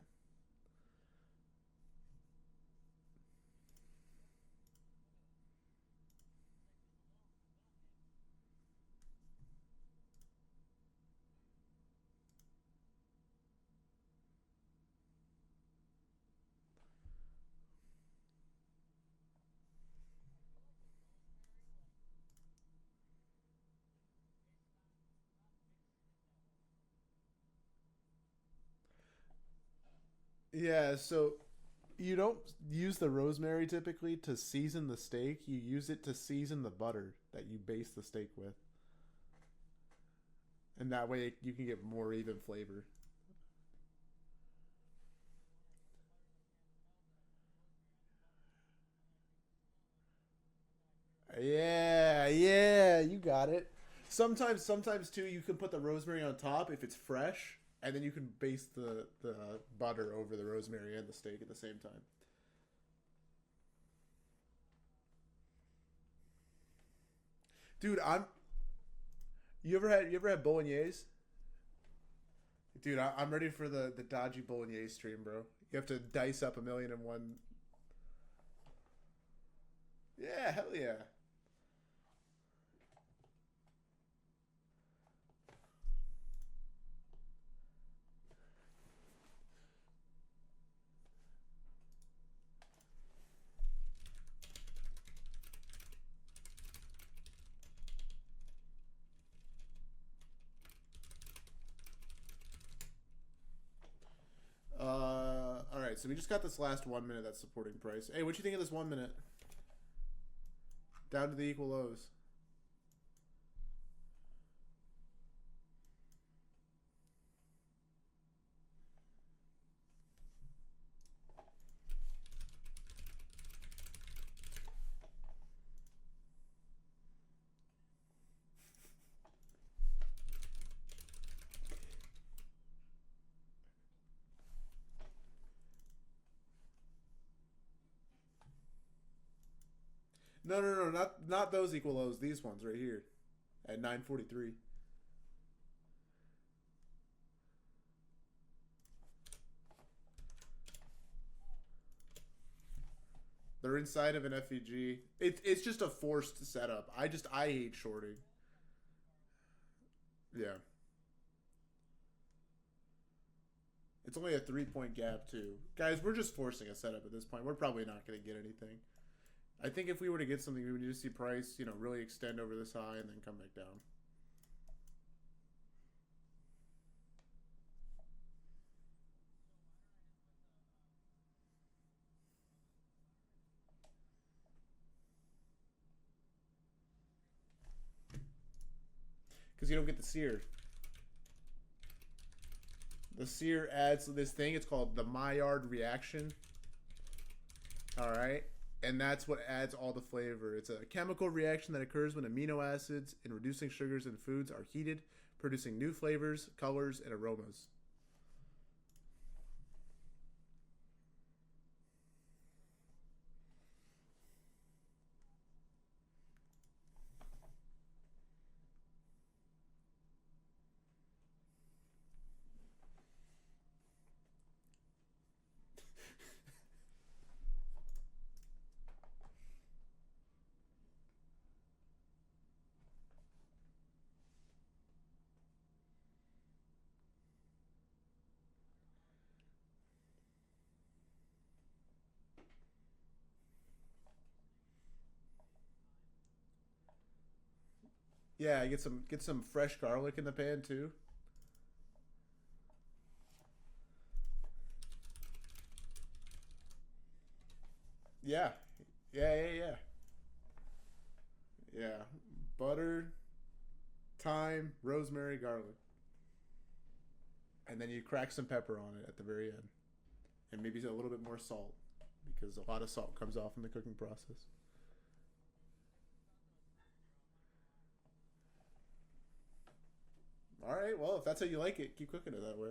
Yeah, so you don't use the rosemary typically to season the steak. You use it to season the butter that you baste the steak with, and that way you can get more even flavor. Yeah, yeah, you got it. Sometimes too, you can put the rosemary on top if it's fresh, and then you can baste the butter over the rosemary and the steak at the same time. Dude, you ever had bolognese? Dude, I'm ready for the dodgy bolognese stream, bro. You have to dice up 1,000,001. Yeah, hell yeah. so we just got this last 1 minute that's supporting price. Hey, what you think of this 1 minute? Down to the equal lows. No, not those equal lows. These ones right here, at 943. They're inside of an FEG. It's just a forced setup. I hate shorting. Yeah. It's only a 3 point gap too. Guys, we're just forcing a setup at this point. We're probably not going to get anything. I think if we were to get something, we would just see price, really extend over this high and then come back down. Because you don't get the sear. The sear adds this thing. It's called the Maillard reaction. All right. And that's what adds all the flavor. It's a chemical reaction that occurs when amino acids and reducing sugars in foods are heated, producing new flavors, colors, and aromas. Yeah, get some fresh garlic in the pan too. Yeah. Yeah. Yeah. Butter, thyme, rosemary, garlic. And then you crack some pepper on it at the very end. And maybe a little bit more salt because a lot of salt comes off in the cooking process. All right, well, if that's how you like it, keep cooking it that way.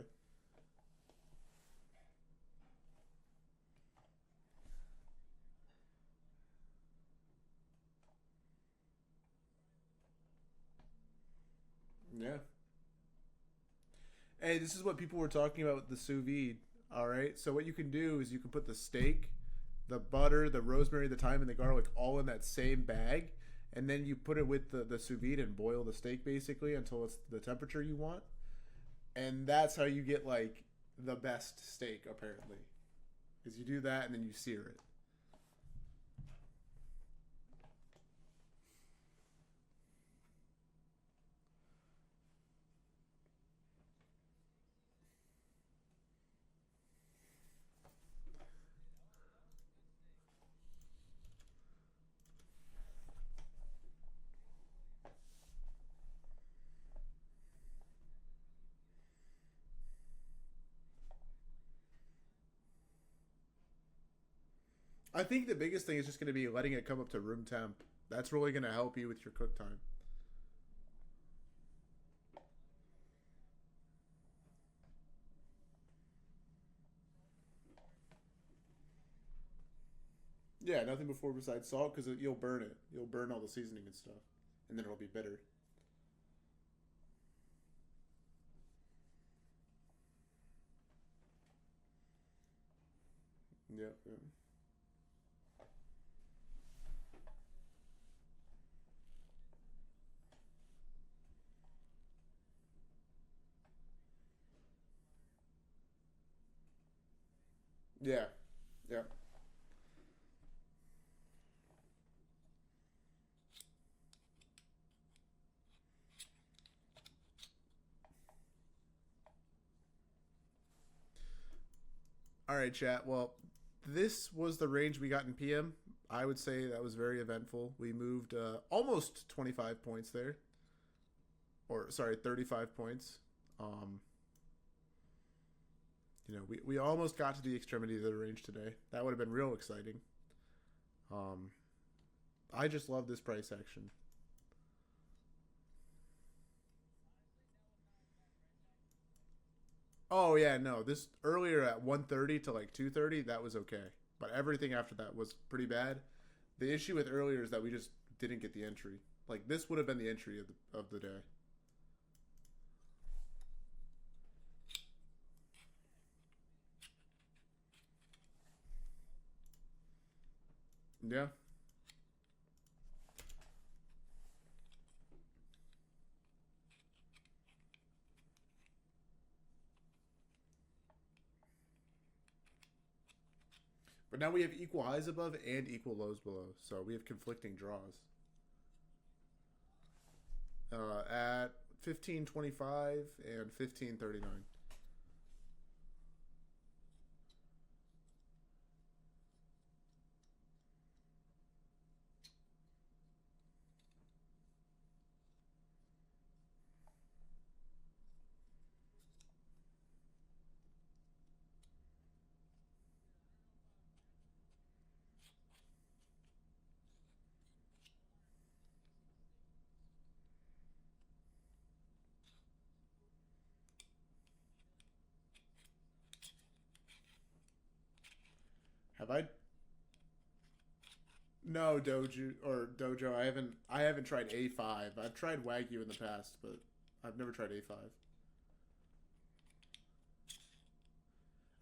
Yeah. Hey, this is what people were talking about with the sous vide. All right. So what you can do is you can put the steak, the butter, the rosemary, the thyme, and the garlic all in that same bag, and then you put it with the sous vide and boil the steak basically until it's the temperature you want, and that's how you get like the best steak apparently. Is you do that and then you sear it. I think the biggest thing is just going to be letting it come up to room temp. That's really going to help you with your cook time. Yeah, nothing before besides salt because you'll burn it. You'll burn all the seasoning and stuff, and then it'll be bitter. Yep. Yeah. Yeah. Yeah. All right, chat. Well, this was the range we got in PM. I would say that was very eventful. We moved almost 25 points there, or sorry, 35 points. Um, we almost got to the extremity of the range today. That would have been real exciting. Um, I just love this price action. Oh yeah, no. This earlier at 130 to like 230, that was okay. But everything after that was pretty bad. The issue with earlier is that we just didn't get the entry. Like this would have been the entry of the day. Yeah. But now we have equal highs above and equal lows below. So we have conflicting draws. At 1525 and 1539. Have I? No, Dojo. I haven't tried A5. I've tried Wagyu in the past, but I've never tried A5.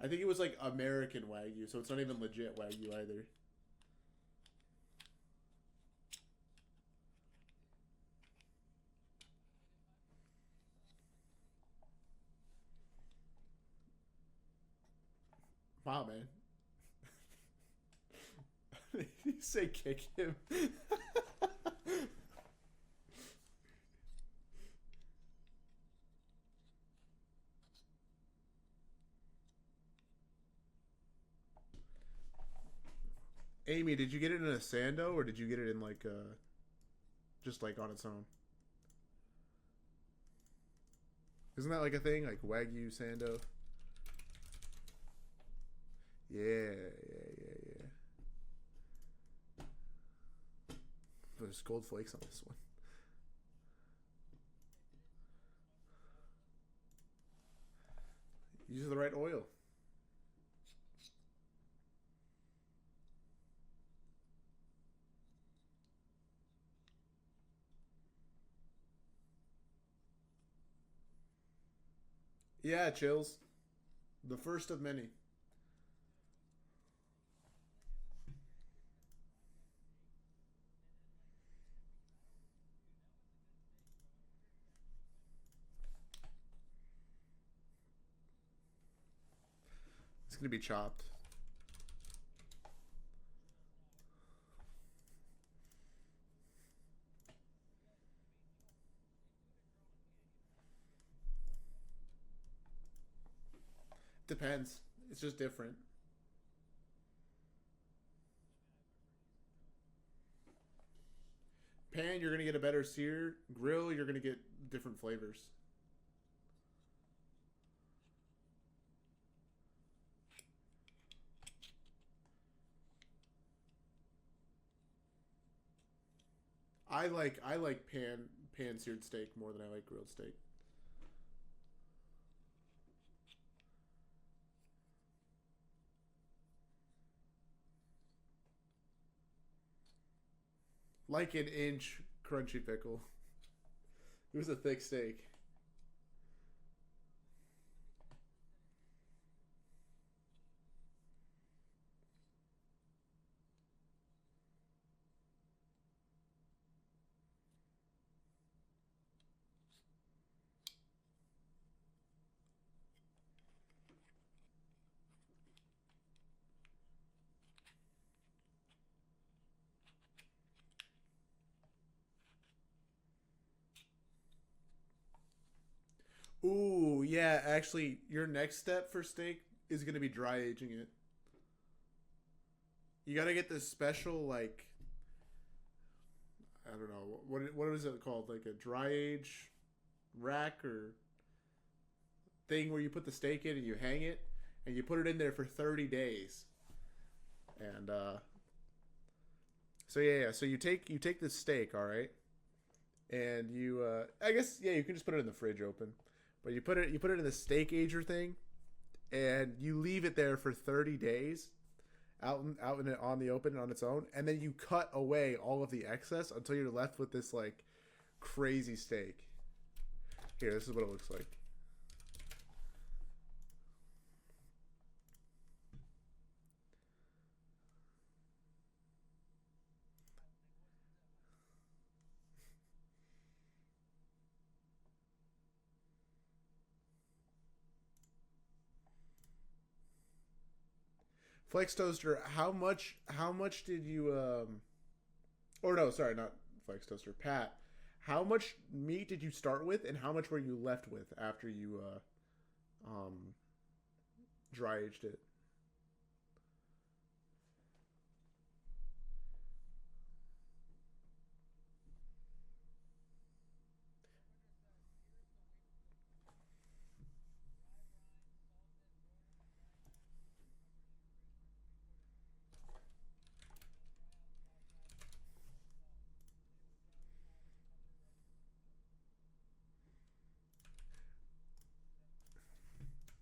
I think it was like American Wagyu, so it's not even legit Wagyu either. Wow, man. You say kick him. Amy, did you get it in a sando or did you get it in like just like on its own? Isn't that like a thing, like Wagyu sando? Yeah. There's gold flakes on this one. Use the right oil. Yeah, chills. The first of many. It's gonna be chopped. Depends. It's just different. Pan, you're gonna get a better sear. Grill, you're gonna get different flavors. I like pan seared steak more than I like grilled steak. Like an inch crunchy pickle. It was a thick steak. Ooh, yeah. Actually, your next step for steak is going to be dry aging it. You got to get this special, like, I don't know, what is it called? Like a dry age rack or thing where you put the steak in and you hang it and you put it in there for 30 days. And so yeah, so you take this steak, all right? And you I guess yeah, you can just put it in the fridge open. But you put it in the steak ager thing and you leave it there for 30 days on the open on its own, and then you cut away all of the excess until you're left with this like crazy steak. Here, this is what it looks like. Flex Toaster, how much did you or no, sorry, not Flex Toaster, Pat. How much meat did you start with and how much were you left with after you um dry aged it?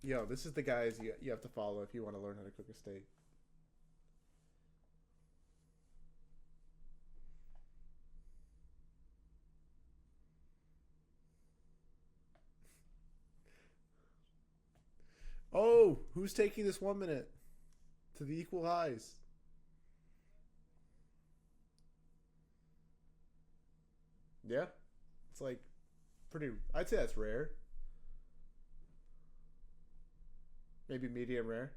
Yo, this is the guys you have to follow if you want to learn how to cook a steak. Oh, who's taking this 1 minute to the equal highs? Yeah, it's like pretty. I'd say that's rare. Maybe medium rare.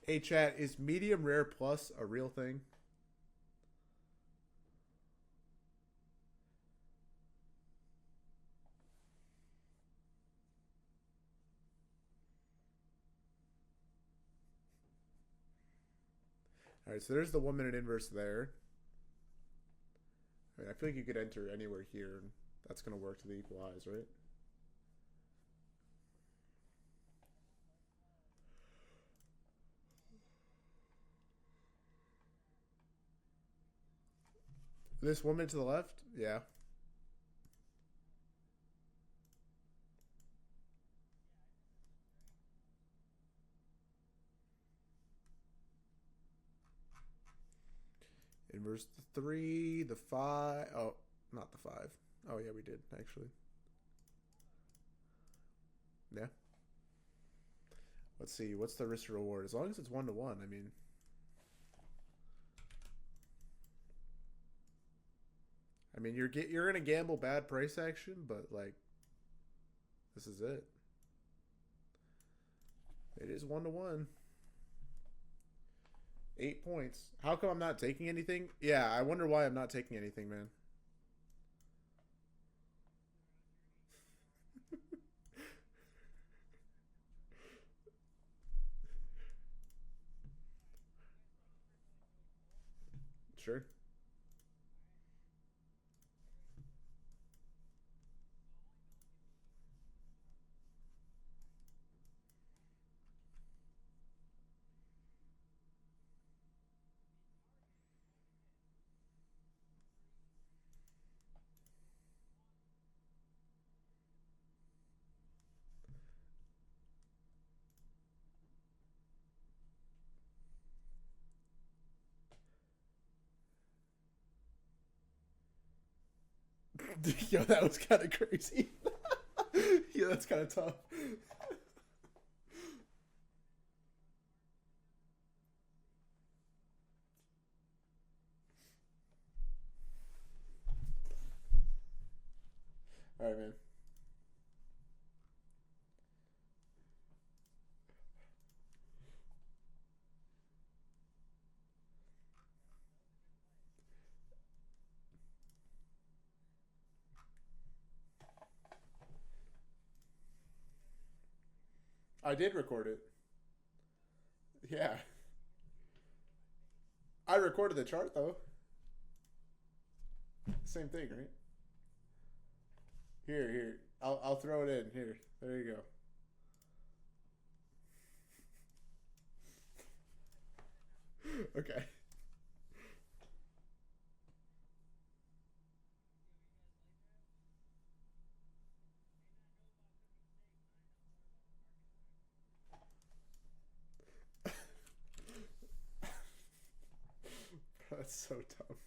Hey, chat, is medium rare plus a real thing? All right, so there's the 1 minute inverse there. I mean, I feel like you could enter anywhere here, and that's going to work to the equal highs, right? This 1 minute to the left? Yeah. Inverse the 3, the 5. Oh, not the 5. Oh, yeah, we did, actually. Yeah. Let's see. What's the risk to reward? As long as it's 1 to 1, I mean. You're gonna gamble bad price action, but like this is it. It is 1 to 1. 8 points. How come I'm not taking anything? Yeah, I wonder why I'm not taking anything, man. Sure. Yo, that was kind of crazy. Yeah, that's kind of tough. All right, man. I did record it. Yeah. I recorded the chart though. Same thing, right? Here. I'll throw it in. Here. There you go. Okay. That's so dumb.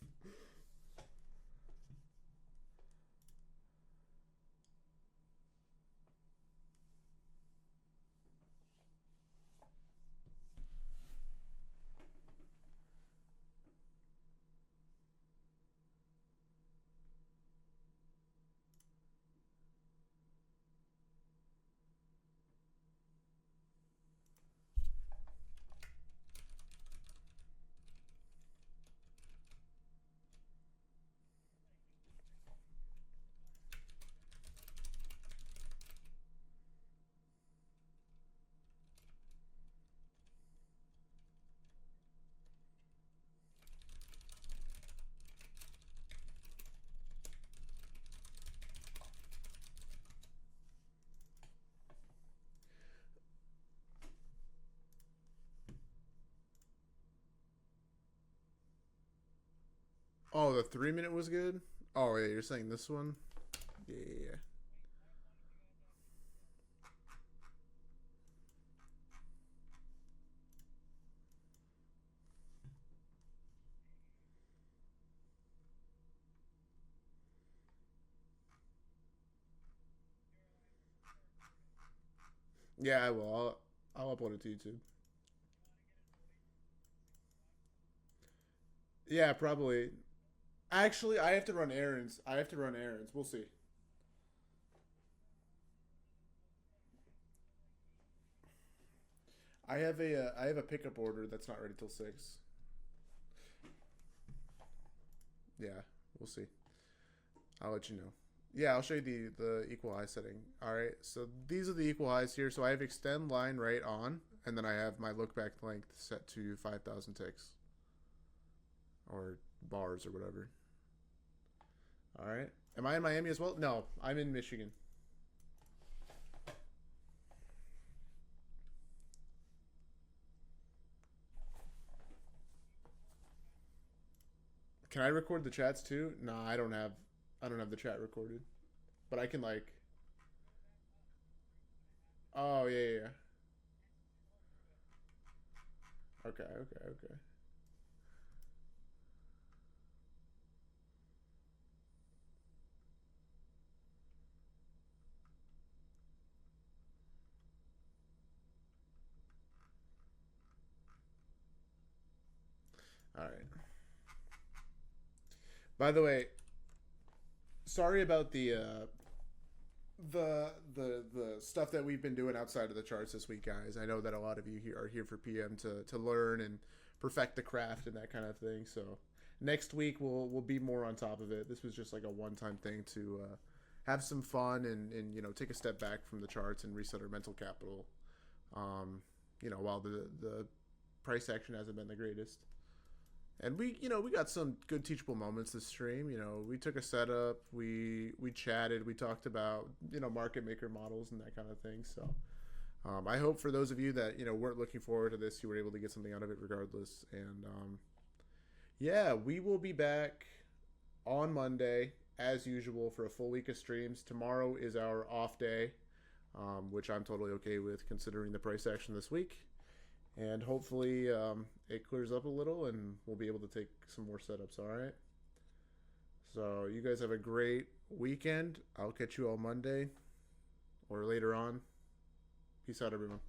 Oh, the 3 minute was good? Oh, yeah, you're saying this one? Yeah. Yeah, I will. I'll upload it to YouTube. Yeah, probably. Actually, I have to run errands. I have to run errands. We'll see. I have a pickup order that's not ready till 6. Yeah, we'll see. I'll let you know. Yeah, I'll show you the equal high setting. All right, so these are the equal highs here. So I have extend line right on, and then I have my look back length set to 5,000 ticks or bars or whatever. All right. Am I in Miami as well? No, I'm in Michigan. Can I record the chats too? Nah, I don't have the chat recorded, but I can like. Oh yeah, yeah. Okay, okay, okay. All right. By the way, sorry about the stuff that we've been doing outside of the charts this week, guys. I know that a lot of you here are here for PM to learn and perfect the craft and that kind of thing. So next week we'll be more on top of it. This was just like a one time thing to have some fun and take a step back from the charts and reset our mental capital. Um, while the price action hasn't been the greatest. And we got some good teachable moments this stream. We took a setup, we chatted, we talked about market maker models and that kind of thing. So I hope for those of you that weren't looking forward to this, you were able to get something out of it regardless. And yeah, we will be back on Monday as usual for a full week of streams. Tomorrow is our off day, which I'm totally okay with considering the price action this week. And hopefully it clears up a little and we'll be able to take some more setups. All right. So you guys have a great weekend. I'll catch you all Monday or later on. Peace out, everyone.